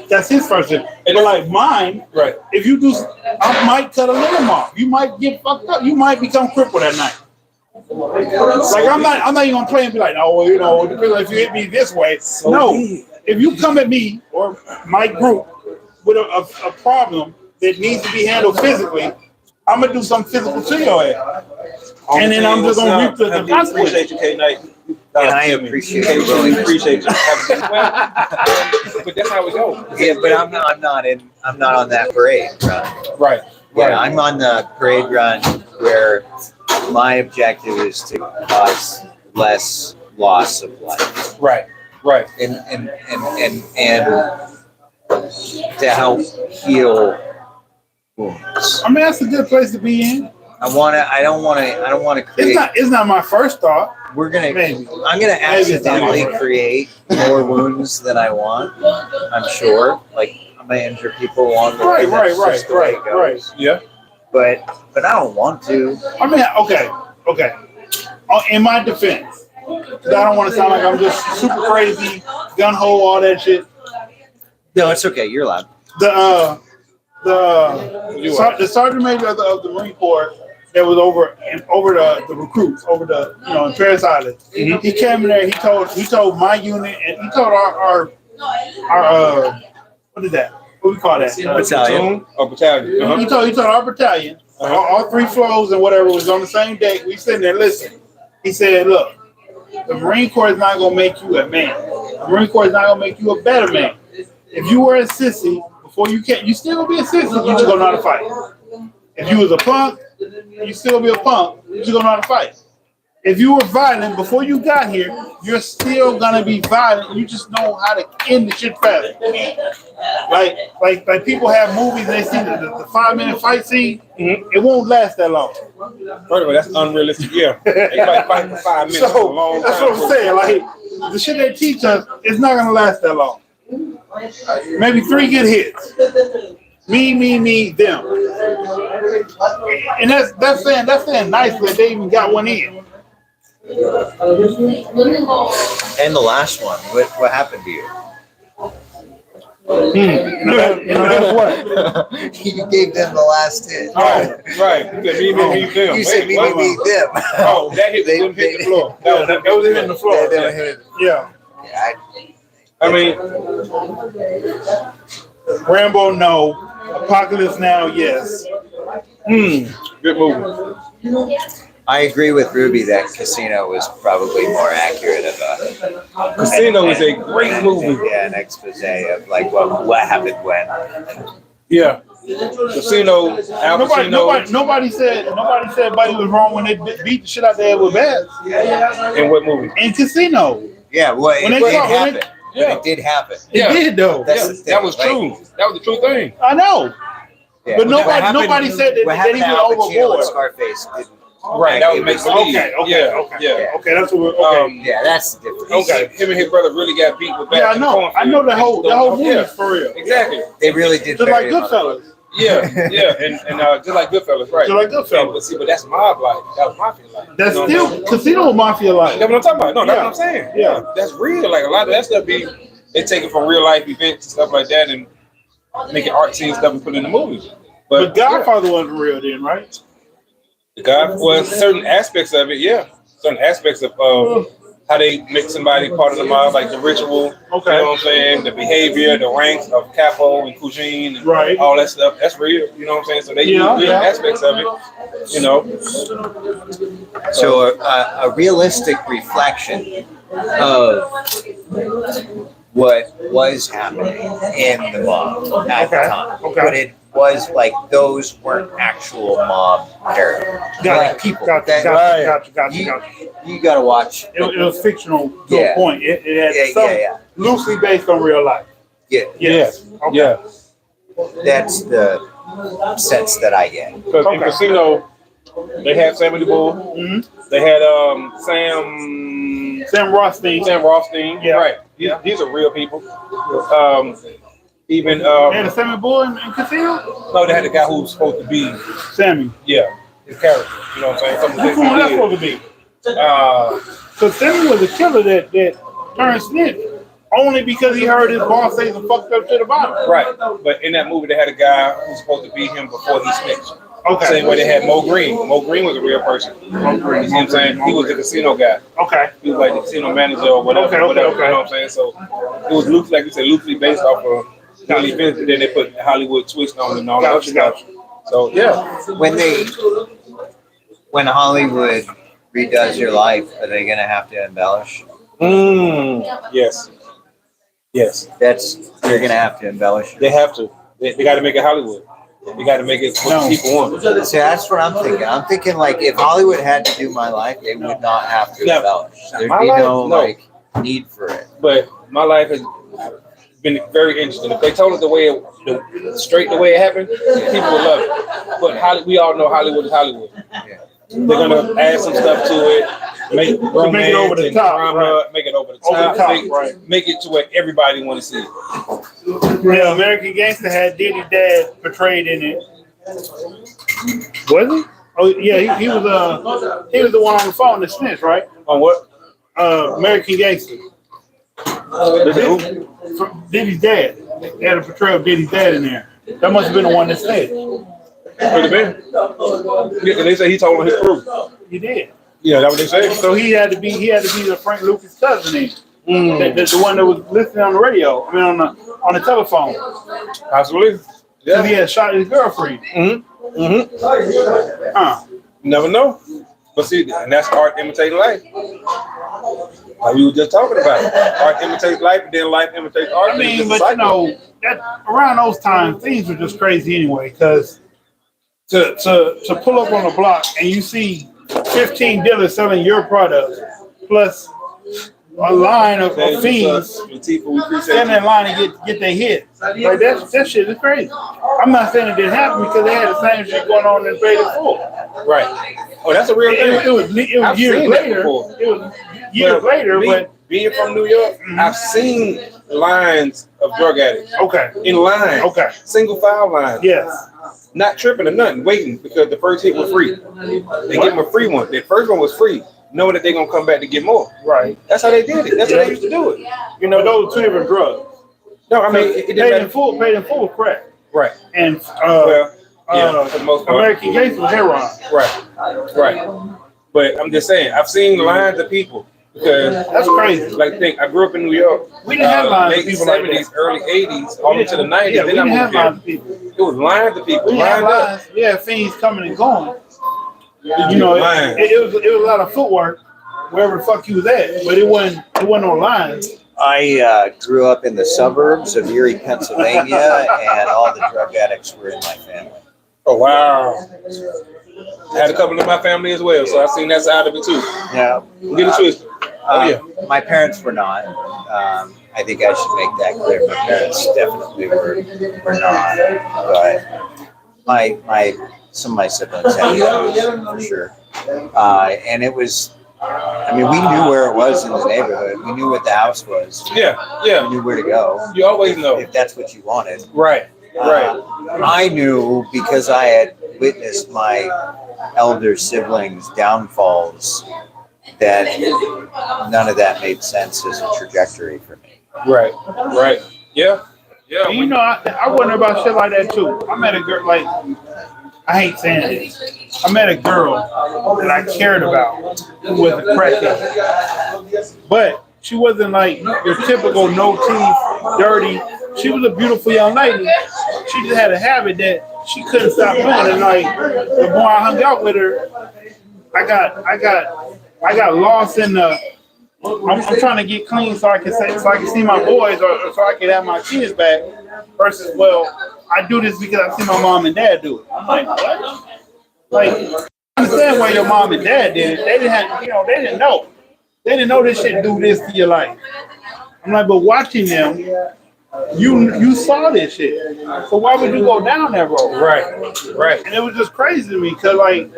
That's his first thing. And But like mine, Right. if you do, I might cut a limb off. You might get fucked up. You might become crippled at night. Like I'm not even gonna play and be like, oh, you know, if you hit me this way. No, if you come at me or my group with a problem that needs to be handled physically, I'm gonna do something physical to your ass. And then I'm just gonna reap the consequences. Appreciate you, K Knight. And I appreciate K you. really appreciate you. But that's how it goes. Yeah, but I'm not on that parade run. Right. Yeah, I'm on the parade run where my objective is to cause less loss of life Right. Right. and to help heal wounds. I mean, that's a good place to be in. I don't want to create. It's not my first thought. I'm gonna Maybe. accidentally it's not. create more wounds than I want. I'm sure. Like I'm gonna injure people along the way. That's just the way it goes. Yeah. But I don't want to. I mean, okay. In my defense, 'cause I don't want to sound like I'm just super crazy, gun ho, all that shit. No, it's okay. You're allowed. The sergeant major of the Marine Corps that was over the recruits over in Paris Island. Mhm. He came in there. He told my unit and he told our what is that? What we call that? Battalion. Oh, battalion. Uh-huh. He told our battalion, all three flows and whatever was on the same deck. We sitting there listening. He said, "Look, the Marine Corps is not gonna make you a man. The Marine Corps is not gonna make you a better man. If you were a sissy before you still gonna be a sissy. You just gonna know how to fight. If you was a punk, you still gonna be a punk. You just gonna know how to fight. If you were violent before you got here, you're still gonna be violent. You just know how to end the shit fast. Like people have movies. They see the 5-minute fight scene. Mhm. It won't last that long. First of all, that's unrealistic. Yeah. Everybody fighting for 5 minutes. So a long that's time. what I'm saying. Like the shit they teach us, it's not gonna last that long. Maybe 3 good hits. Me, them. And that's saying nicely that they even got one in. And the last one. What happened to you? That's what. You gave them the last hit. Right. You said me, them. You said me, Wait, them. Oh, that hit didn't hit the floor. That was hitting the floor. They hit it. Yeah. Yeah, I mean, Rambo, no. Apocalypse Now, yes. good movie. I agree with Ruby that Casino was probably more accurate of a Casino is a great movie. Yeah, an expose of like what happened when. Yeah. Casino, Al Pacino. Nobody said Buddy was wrong when they beat the shit out there with bats. In what movie? In Casino. Yeah, well, When it they did caught- when happen. they- Yeah. It did happen. It did though. That's Yeah, the thing, that was like- true. That was the true thing. I know. Yeah. But What happened- nobody said that what he happened went to Al Pacino overboard. and Scarface didn't. Right, that was make believe. Okay. Okay, that's what we're okay. Yeah, that's the difference. Okay, him and his brother really got beat with Yeah, bats. I know the whole movie Yeah, is for real. exactly. They really did. Just like bury him on the Goodfellas. Yeah, and just like Goodfellas, right? Just like Goodfellas. But see, but that's mob like. That was mafia like. That's You know still what I'm saying? Casino Mafia like. That's what I'm talking about. No, that's Yeah. what I'm saying. Yeah. That's real. Like a lot of that stuff they take it from real life events and stuff like that and make it artsy and stuff and put it in the movies. But Godfather wasn't real then, right? God was certain aspects of it, yeah. Certain aspects of how they make somebody part of the mob, like the ritual. Okay. You know what I'm saying? The behavior, the ranks of Capo and Cuisine and Right. all that stuff. That's real. You know what I'm saying? So they Yeah, use real yeah. aspects of it You know, So a realistic reflection of what was happening in the mob at the Okay, time. okay. But it was like those weren't actual mob characters. Like people Gotcha, that gotcha. you got to watch. It was fictional to Yeah. a point. It had Yeah. loosely based on real life. Yeah, Yes. Okay. yeah. that's the sense that I get. Because in Okay. Casino, they had Sammy the Bull. hmm They had Sam Rothstein. Sam Rothstein. Yeah. Right. These are real people. Even They had a Sammy Bull in Casino? no, they had the guy who was supposed to be Sammy. his character. You know what I'm saying? Some of the Which things one was that he supposed to be? did. So Sammy was a killer that turned snitch only because he heard his boss say some fucked up shit about him. Right. But in that movie, they had a guy who was supposed to be him before he snitched. Okay. Same way they had Mo Green. Mo Green was a real person. Mo Green. You see what I'm saying? He was the casino guy. Okay. He was like the casino manager or whatever. Okay. You know what I'm saying? So it was loosely, like you said, loosely based off of Johnny Vince, and then they put the Hollywood twist on it and all that other stuff. So yeah. When Hollywood redoes your life, are they going to have to embellish? Yes. Yes. They're going to have to embellish. They have to. They got to make it Hollywood. They got to make it what the people want. See, that's what I'm thinking. I'm thinking like if Hollywood had to do my life, they would not have to No. embellish. There'd My be life? no No. like need for it. But my life has been very interesting. If they told it straight the way it happened, people would love it. But we all know Hollywood is Hollywood. Yeah. They're gonna add some stuff to it, make romance make it over the and top, drama, right. make it over the Over the top, top, make it to where everybody want to see it. Yeah, American Gangster had Diddy's dad portrayed in it. Was he? Oh yeah, he was the one on the phone that snitched, right? On what? American Gangster. Diddy's dad. They had a portrayal of Diddy's dad in there. That must have been the one that snitched. Could have been. Yeah, they say he told on his crew. He did. Yeah, that's what they say. So he had to be the Frank Lucas cousin then. The one that was listening on the radio. I mean on the telephone. Possibly. Because he Yeah. had shot his girlfriend. Huh. You never know. But see, and that's art imitating life. Like we were just talking about. Art imitates life, and then life imitates art. I and it's mean, just a but you cycle. know, that around those times, things were just crazy anyway. Because to pull up on a block and you see 15 dealers selling your product, plus a line of fiends Latifah, we appreciate standing in line and get their hit. Like that shit is crazy. I'm not saying it didn't happen because they had the same shit going on in Paid in Full. you. Right. Oh, that's a real thing. It was I've years seen that later. before. It was years later, but being from New York, I've seen lines of drug addicts okay, in line, okay, single file lines, yes. not tripping or nothing, waiting because the first hit was free. They give them a free one. The first one was free, knowing that they're gonna come back to get more. Right. That's how they did it. That's how they used to do it. You know, those are two different drugs. No, I mean it didn't Paid in matter. Full was crack. Right. And Well, yeah, for the most part. American Gangster was heroin. Right. But I'm just saying, I've seen lines of people because That's crazy. like I grew up in New York. We didn't have lines of late people like 70s, that. early 80s, all into the 90s. Yeah, we then I didn't have moved here. lines of people. It was lines of people We didn't have lined up. lines. We had fiends coming and going. You You know, lines. it was a lot of footwork wherever the fuck you was at, but it wasn't no lines. I grew up in the suburbs of Erie, Pennsylvania, and all the drug addicts were in my family. Oh wow! I had a couple in my family as well, so I've seen that side of it too. Yeah, Get it twisted. Oh yeah. my parents were not. I think I should make that clear. My parents definitely were not. But my some of my siblings had issues for sure. And it was. I mean, we knew where it was in the neighborhood. We knew what the house was. Yeah, We yeah. knew where to go You always know. if that's what you wanted. Right, right. I knew because I had witnessed my elder siblings' downfalls that none of that made sense as a trajectory for me. Right, right. Yeah, yeah. And you know, I wonder about shit like that too. I met a girl, like, I hate saying this. I met a girl that I cared about who was a crackhead. But she wasn't like your typical no teeth, dirty. She was a beautiful young lady. She just had a habit that she couldn't stop doing it. Like the more I hung out with her, I got lost in the. I'm trying to get clean so I can see my boys or so I can have my kids back. Versus, well, I do this because I see my mom and dad do it. I'm like, what? Like, I understand why your mom and dad did it. They didn't have, they didn't know. They didn't know this shit do this to your life. I'm like, but watching them, you saw this shit. So why would you go down that road? Right. And it was just crazy to me because like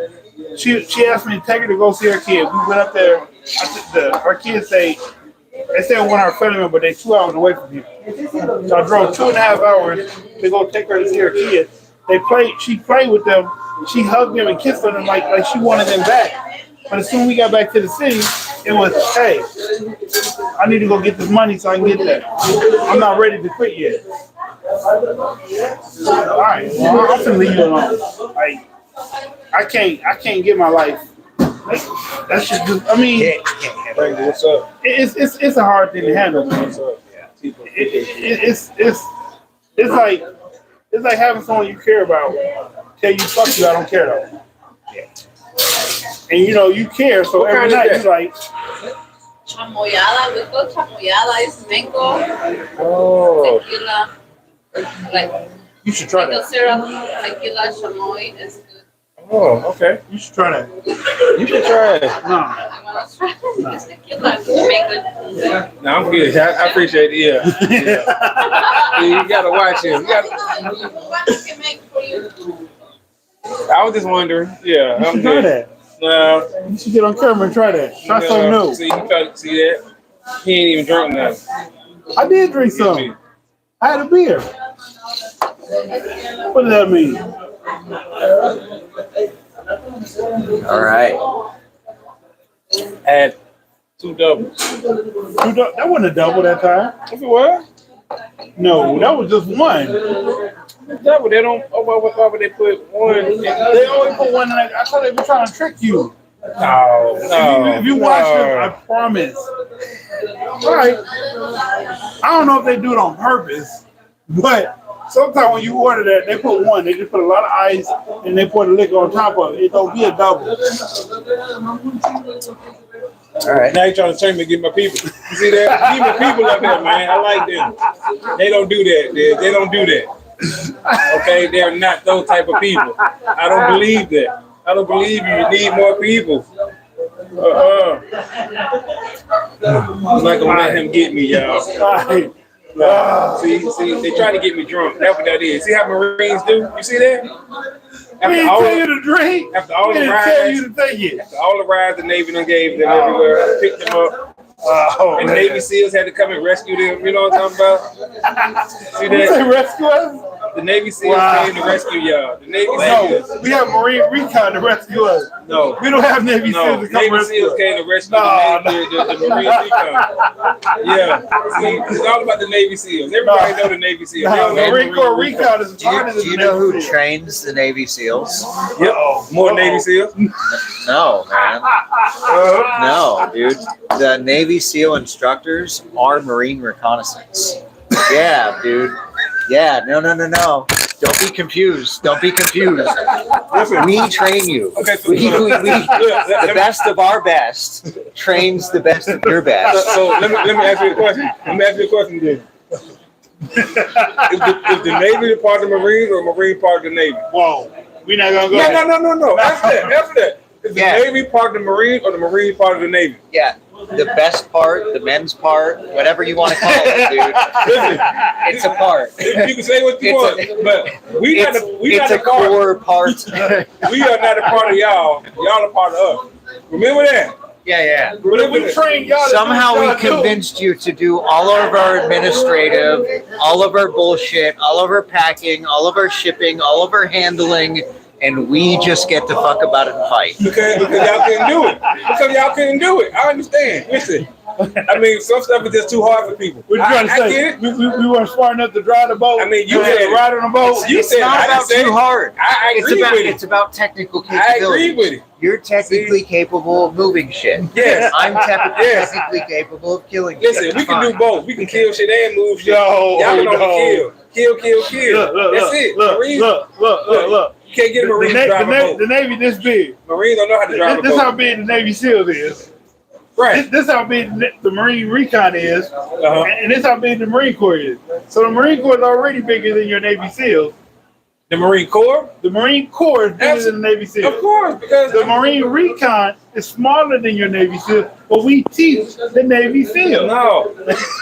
she asked me to take her to go see her kid. We went up there. Her kids they said one of our family members, but they 2 hours away from here. So I drove 2.5 hours to go take her to see her kid. She played with them. She hugged them and kissed them like she wanted them back. But as soon as we got back to the city, it was, hey, I need to go get this money so I can get that. I'm not ready to quit yet. All right, well, I'm gonna leave you alone. Like, I can't get my life. Like, that's just, I mean, What's up? it's a hard thing to handle. What's up? It's like having someone you care about tell you fuck you, I don't care though. And you care, so What every kind night is you're like, Chamoyada, we call chamoyada is mango, Oh, tequila, like you should try mango that. syrup, tequila, chamoy is good. oh, okay. You should try that. You should try it. No. I want to try it's tequila, mango. No, I'm good. I appreciate it. Yeah. You gotta watch him. What can make for you? I was just wondering. Yeah, You I'm should try good. that. You should get on camera and try that. Try something new. See, you try to see that? He ain't even drunk now. I did drink some. I had a beer. What does that mean? All right. Had 2 doubles. That wasn't a double that time. If it was, No, that was just one. double. They don't. Oh, why would they put one? They always put one in. I thought they were trying to trick you. No. If you watch it, I promise. All right. I don't know if they do it on purpose, but sometimes when you order that, they put one. They just put a lot of ice and they pour the liquor on top of it. It don't be a double. All right. Now you trying to turn me to get my people. You see that? Keep my people up there, man. I like them. They don't do that. They don't do that. Okay, they're not those type of people. I don't believe that. I don't believe you need more people. I'm not gonna let him get me, y'all. All right. See, they try to get me drunk. That's what that is. See how Marines do? You see that? We didn't tell you to drink. After all We the didn't rides, tell you to take it. after all the rides the Navy done gave them everywhere, I picked them up. And Navy SEALs had to come and rescue them. You know what I'm talking about? See You say that? rescue us? The Navy SEALs came to rescue y'all. The Navy No, SEALs. we have Marine Recon to rescue us. No. We don't have Navy No, SEALs to come Navy rescue SEALs us. came to rescue No, the Marine Recon. Yeah, see, it's all about the Navy SEALs. Everybody know the Navy SEAls. They No, don't know Marine Corps Recon. Recon is Do you, harder do than you the know who Navy SEALs. trains the Navy SEAls? Yep, more Navy SEAls. No, man. No, dude. The Navy SEAL instructors are Marine reconnaissance. Yeah, dude. Yeah, no. Don't be confused. Don't be confused. We train you. Okay, so The best of our best trains the best of your best. So let me ask you a question. Let me ask you a question then. Is the Navy part of the Marines or Marine part of the Navy? Whoa, we not gonna go there. No. After that. Is the Yeah. Navy part of the Marines or the Marine part of the Navy? Yeah, the best part, the men's part, whatever you want to call it, dude. Listen, It's a part. you can say what you want, but we not It's a a part. core part. We are not a part of y'all. Y'all are part of us. Remember that. Yeah. But if we train y'all, to do Somehow what we y'all do. convinced you to do all of our administrative, all of our bullshit, all of our packing, all of our shipping, all of our handling, and we just get to fuck about it and fight. Because y'all couldn't do it. Because y'all couldn't do it. I understand. Listen, I mean, some stuff is just too hard for people. What you trying to I say? get it. We weren't smart enough to drive the boat. I mean, you had said to it. ride on the boat. You It's said it. not I didn't about say too it. hard. I It's agree about with it. it's about technical I agree capability. with it. You're technically capable of moving shit. Yes. I'm Yes. technically capable of killing Listen, shit. we can do both. We can kill shit and move shit. No, Y'all can only no. kill. That's it. Marines, Look. you can't get a Marine to drive a boat. The Navy this big. Marines don't know how to drive a This how boat. big the Navy SEALs is. Right. This how big the Marine Recon is, Uh-huh. and this how big the Marine Corps is. So the Marine Corps is already bigger than your Navy SEALs. The Marine Corps? The Marine Corps is bigger than the Navy Of SEALs. course, because The Marine Recon is smaller than your Navy SEALs, but we teach the Navy SEALs. no.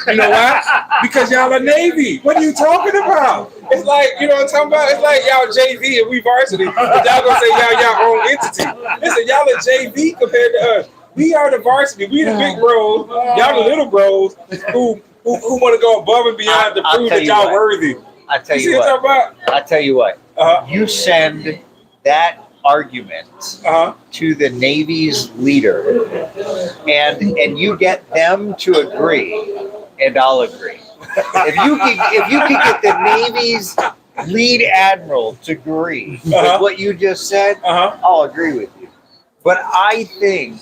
You know why? Because y'all are Navy. What are you talking about? It's like, you know what I'm talking about? It's like y'all JV and we varsity. But y'all gonna say y'all own entity. Listen, y'all are JV compared to us. We are the varsity. We the big bros. Y'all the little bros who want to go above and beyond to I'll prove tell that you y'all what. worthy. I tell You see you what I'm what. talking about? I tell you what. Uh-huh. You send that argument Uh-huh. to the Navy's leader, and you get them to agree, and I'll agree. If you can get the Navy's lead admiral to agree with what you just said, Uh-huh. I'll agree with you. But I think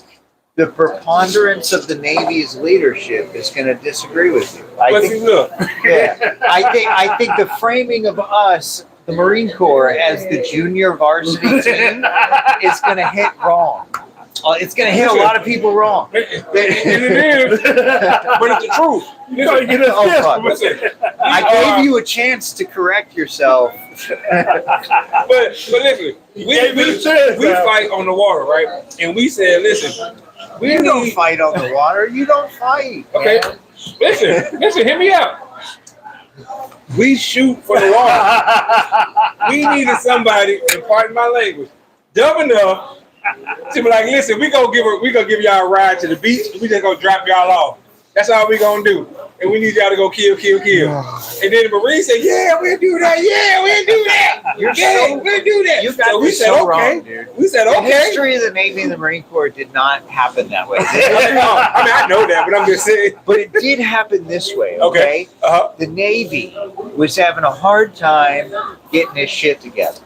the preponderance of the Navy's leadership is going to disagree with you. I But think, see, look. yeah, I think the framing of us, the Marine Corps, as the junior varsity team is going to hit wrong. It's going to hit a lot of people wrong. And it is, but it's the truth. You gotta get us Oh, this. fuck. Listen, I gave you a chance to correct yourself. but listen, we gave me the chance, man. fight on the water, right? And we said, listen, we You don't need. fight on the water. You don't fight. Okay, man. listen, hear me out. We shoot for the water. We needed somebody, and pardon my language, dumb enough to be like, listen, we gonna give y'all a ride to the beach. We just gonna drop y'all off. That's all we gonna do. And we need y'all to go kill. And then the Marine said, yeah, we'll do that. Yeah, we'll do that. You're Yeah, so- we'll do that. You got So we this said, so okay. wrong, dude. We said, The okay. history of the Navy and the Marine Corps did not happen that way. I mean, I know that, but I'm just saying. But it did happen this way, okay? Okay. Uh-huh. The Navy was having a hard time getting its shit together.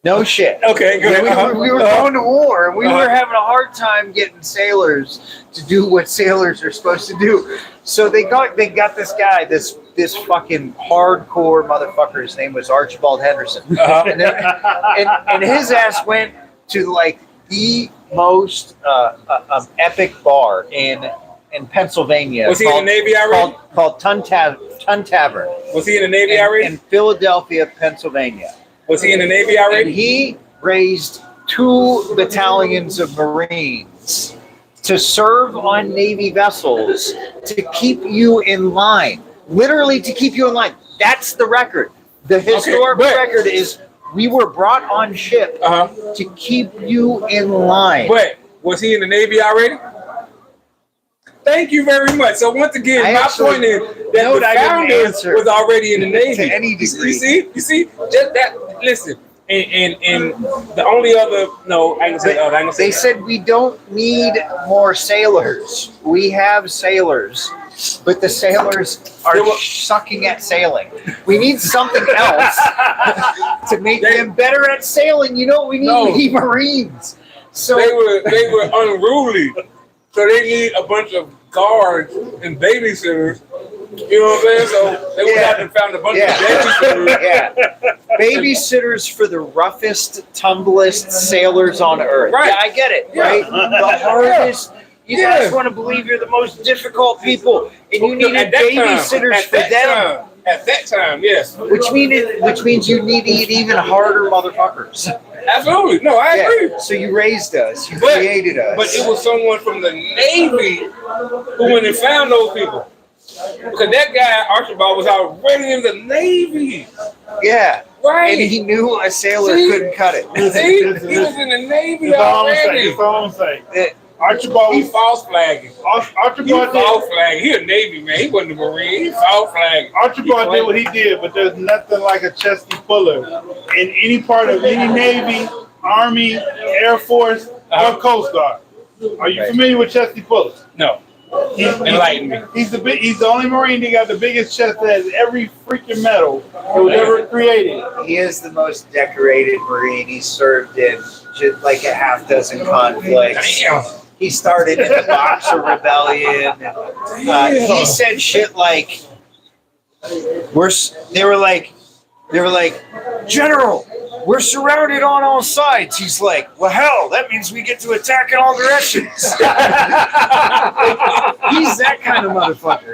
No shit. Okay, We, good. we were going to war, and we were having a hard time getting sailors to do what sailors are supposed to do. So they got this guy, this fucking hardcore motherfucker. His name was Archibald Henderson, Uh-huh. and his ass went to like the most epic bar in Pennsylvania. Was he in the Navy already? Called Tun Tavern Was he in the Navy already? in Philadelphia, Pennsylvania. Was he in the Navy And already? he raised 2 battalions of Marines to serve on Navy vessels to keep you in line. Literally to keep you in line. That's the record. The historic but- record is we were brought on ship Uh-huh. to keep you in line. But was he in the Navy already? Thank you very much. So once again, I my actually point is that know the that I didn't founders answer was already in the Navy. to any degree. You see, just that. Listen, and the only other I ain't gonna say other. I ain't gonna say They that. said we don't need more sailors. We have sailors, but the sailors are There were- sucking at sailing. We need something else to make them better at sailing. You know what we need? No. We need Marines. So they were unruly, so they need a bunch of guards and babysitters. You know what I'm saying? So they would have to found a bunch of babysitters. yeah, babysitters for the roughest, tumblest sailors on earth. Right. Yeah, I get it. Yeah. Right, the hardest. You Yeah. guys want to believe you're the most difficult people, and you At needed that time, babysitters at for that them. time, At that time, yes, Which means you needed even harder motherfuckers. absolutely. No, I agree. Yeah. So you raised us, you But- created us. But it was someone from the Navy who went and found those people. Because that guy, Archibald, was already in the Navy. yeah, Right. and he knew a sailor See? couldn't cut it. See? He was in the Navy That's all I'm saying. already. That's all I'm saying. It- Archibald He was false flagging. He Archibald false did, flagging. He a Navy man. He wasn't a Marine. He false flagging. Archibald did what he did, but there's nothing like a chesty puller in any part of any Navy, Army, Air Force, or Coast Guard. Are you Right. familiar with chesty pullers? No. Enlighten me. He's the only Marine that got the biggest chest that has every freaking medal that was ever created. He is the most decorated Marine. He served in just like a half dozen conflicts. Damn. He started in the Boxer Rebellion. He said shit like, They were like, General, we're surrounded on all sides. He's like, well, hell, that means we get to attack in all directions. He's that kind of motherfucker.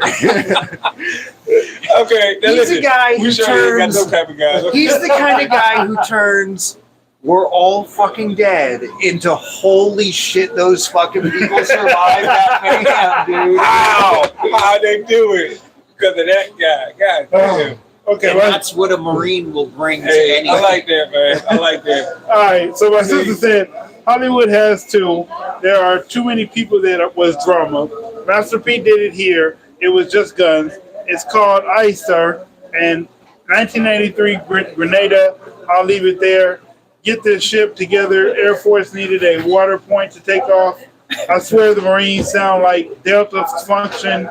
Okay, now He's listen. the guy who We sure ain't got turns. those type of guys. He's the kind of guy who turns "we're all fucking dead" into "holy shit, those fucking people survived that mayhem, dude." How they do it? Because of that guy. God damn. Okay, And well, that's what a Marine will bring to Hey, anything. I like that, man. I like that. all right. So my sister said Hollywood has two. There are too many people that was drama. Master P did it here. It was just guns. It's called ICER and 1993 Grenada. I'll leave it there. Get this ship together. Air Force needed a water point to take off. I swear the Marines sound like Delta function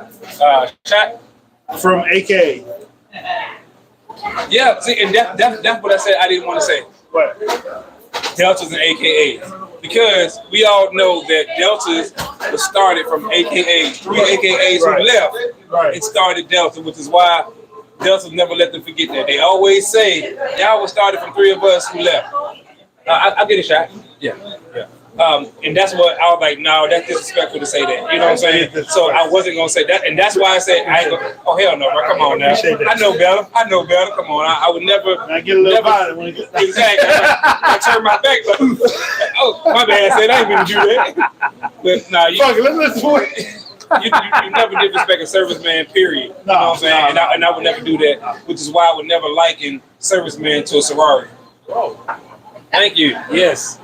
Shot. from AK. Yeah, see, and that's what I said I didn't want to say. What? Deltas and AKAs. Because we all know that Deltas was started from AKAs. 3 AKAs who Right. left Right. and started Delta, which is why Deltas never let them forget that. They always say, y'all was started from 3 of us who left. I'll get a shot. Yeah. And that's what I was like, no, that's disrespectful to say that. You know what I'm saying? So I wasn't going to say that. And that's why I said, I ain't gonna, oh, hell no, bro. Come on now. I know better. Come on. I would never. I get a little never, violent when it gets Exactly. I turn my back, but oh, my bad. I said I ain't gonna do that. But nah, you, Fuck it, let's listen to it. you never disrespect a serviceman. Period. You know what I'm saying? And I would never do that, which is why I would never liken serviceman to a sorority. Thank you. Yes.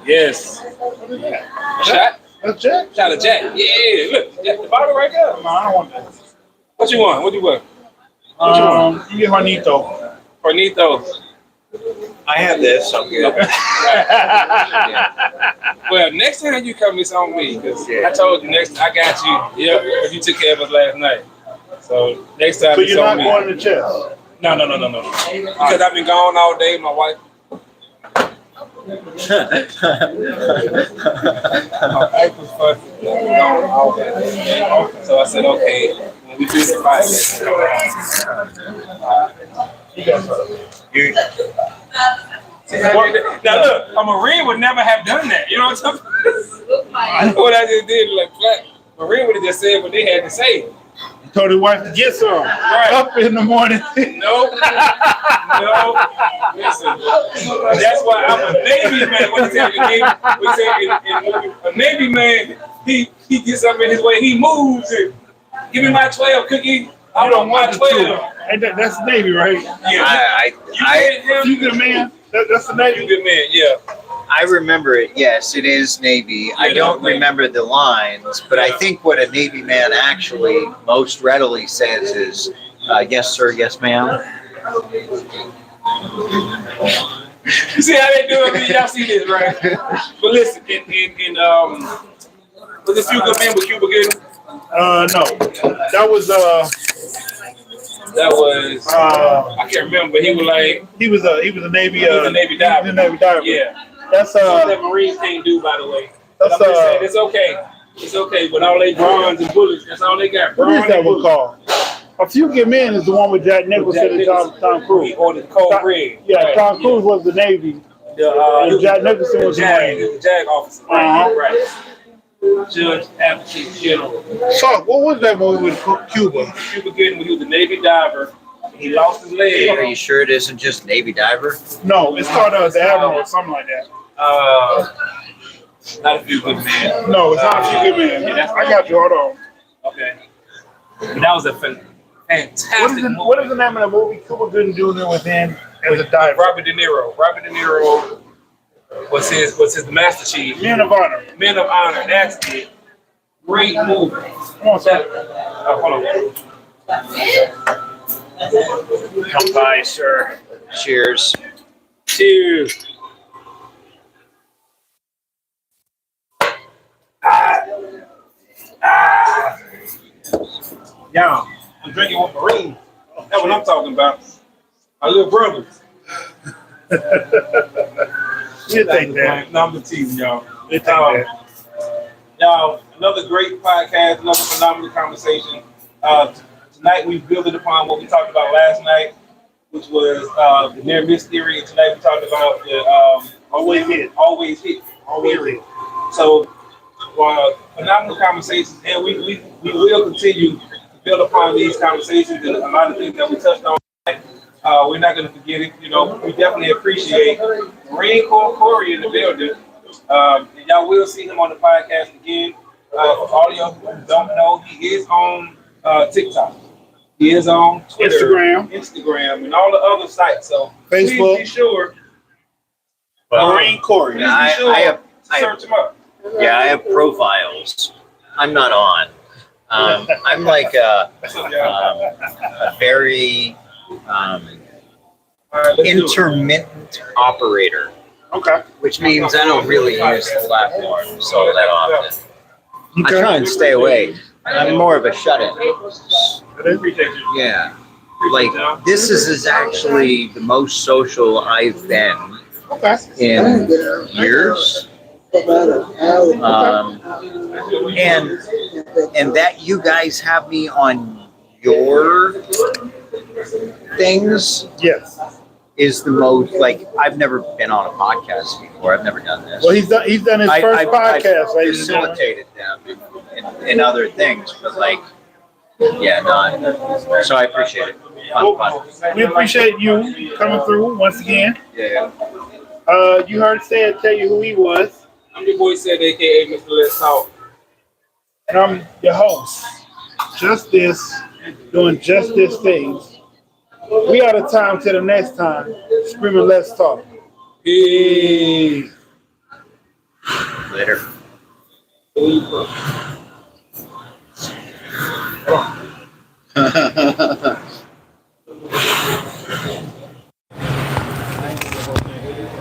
Shot. That's Jack. Shot of Jack. Yeah. Look, Jack, the bottle right there. No, I don't want that. What you want? What you want? You get Juanito. Cornito. I have this. I'm good. Well, next time you come, it's on me. Cause I told you next. I got you. Yeah, because you took care of us last night. So next time So it's you're on not me. going to chess. No. Because I've been gone all day. My wife. My wife was fucking gone all day. So I said, okay, when we do the podcast. Now look, a Marine would never have done that. You know what I'm saying? I know what I just did. Like flat. Marine would have just said what they had to say. Told his wife to get some. Right. Up in the morning. No. Listen, that's why I'm a Navy man. What he said, a Navy man, he gets up in his way, he moves it. Give me my 12 cookie. I don't want my 12. And that's the Navy, right? Yeah. You good man? That's the Navy. You good man, yeah. I remember it. Yes, it is Navy. I don't remember the lines, but I think what a Navy man actually most readily says is, "Yes, sir. Yes, ma'am." You see how they do it? Y'all see this, right? But listen, was it Few Good Men with Cuba Gooding? No. That was That was I can't remember, but he was like he was a Navy he was a Navy diver. he was a Navy diver. Yeah. That's Something that Marines can't do, by the way. But that's I'm just saying, it's okay. It's okay. With all they bronze and bullets, that's all they got. what is Bronze that and one called? A Few Good Men is the one with Jack Nicholson and Tom Cruise. Or the Cold Red. Yeah, Right. Tom Cruise was the Navy. The, Jack Nicholson was the Jag, Marine. the Jag officer. Uh-huh. Right. Judge, advocate, general. So, what was that movie with Cuba? Cuba Gooding, when he was a Navy diver, he lost his Are leg. you sure it isn't just Navy diver? No, it's called The Admiral or something like that. Not a Few Good Men. No, it's not A Few Good Men. I got you. Hold on. Okay. But that was a fantastic movie. What is the name of the movie Cuba Gooding Jr. was in as a diver? Robert De Niro. Robert De Niro was his Master Chief. Men of Honor. Men of Honor. That's it. Great movie. Come on, sir. Hold on. Come by, sir. Cheers. Cheers. Yeah, I'm drinking with Marine. That's what I'm talking about. My little brothers. You think that? No, I'm just teasing y'all. You think that? Y'all, another great podcast, another phenomenal conversation. Tonight we building upon what we talked about last night, which was the near miss theory, and tonight we talked about the always hit. Theory. So, phenomenal conversations, and we will continue to build upon these conversations and a lot of things that we touched on tonight. We're not going to forget it. You know, we definitely appreciate Marine Corps Corey in the building. And y'all will see him on the podcast again. For all of y'all who don't know, he is on TikTok. He is on Twitter, Instagram, and all the other sites. So Facebook. Please be sure. Marine Corey. Please be sure I have- search him up. Yeah, I have profiles. I'm not on. I'm like a very All right, let's do it. intermittent operator, Okay. which means I don't really use the platform so that often. I Okay. try and stay away. I'm more of a shut-in. Appreciate you. Yeah. Like, this is actually the most social I've been Okay. in years. And that you guys have me on your things Yes. is the most, like, I've never been on a podcast before. I've never done this. Well, he's done his first I've podcast, ladies and gentlemen. facilitated them in other things, but like, yeah, not. So I appreciate it. Fun. We appreciate you coming through once again. Yeah. You heard Sed tell you who he was, I'm your boy Said, aka Mr. Let's Talk. and I'm your host. Just this, doing just this things. We out of time till the next time. Screaming, let's talk. Peace. Later. Peace.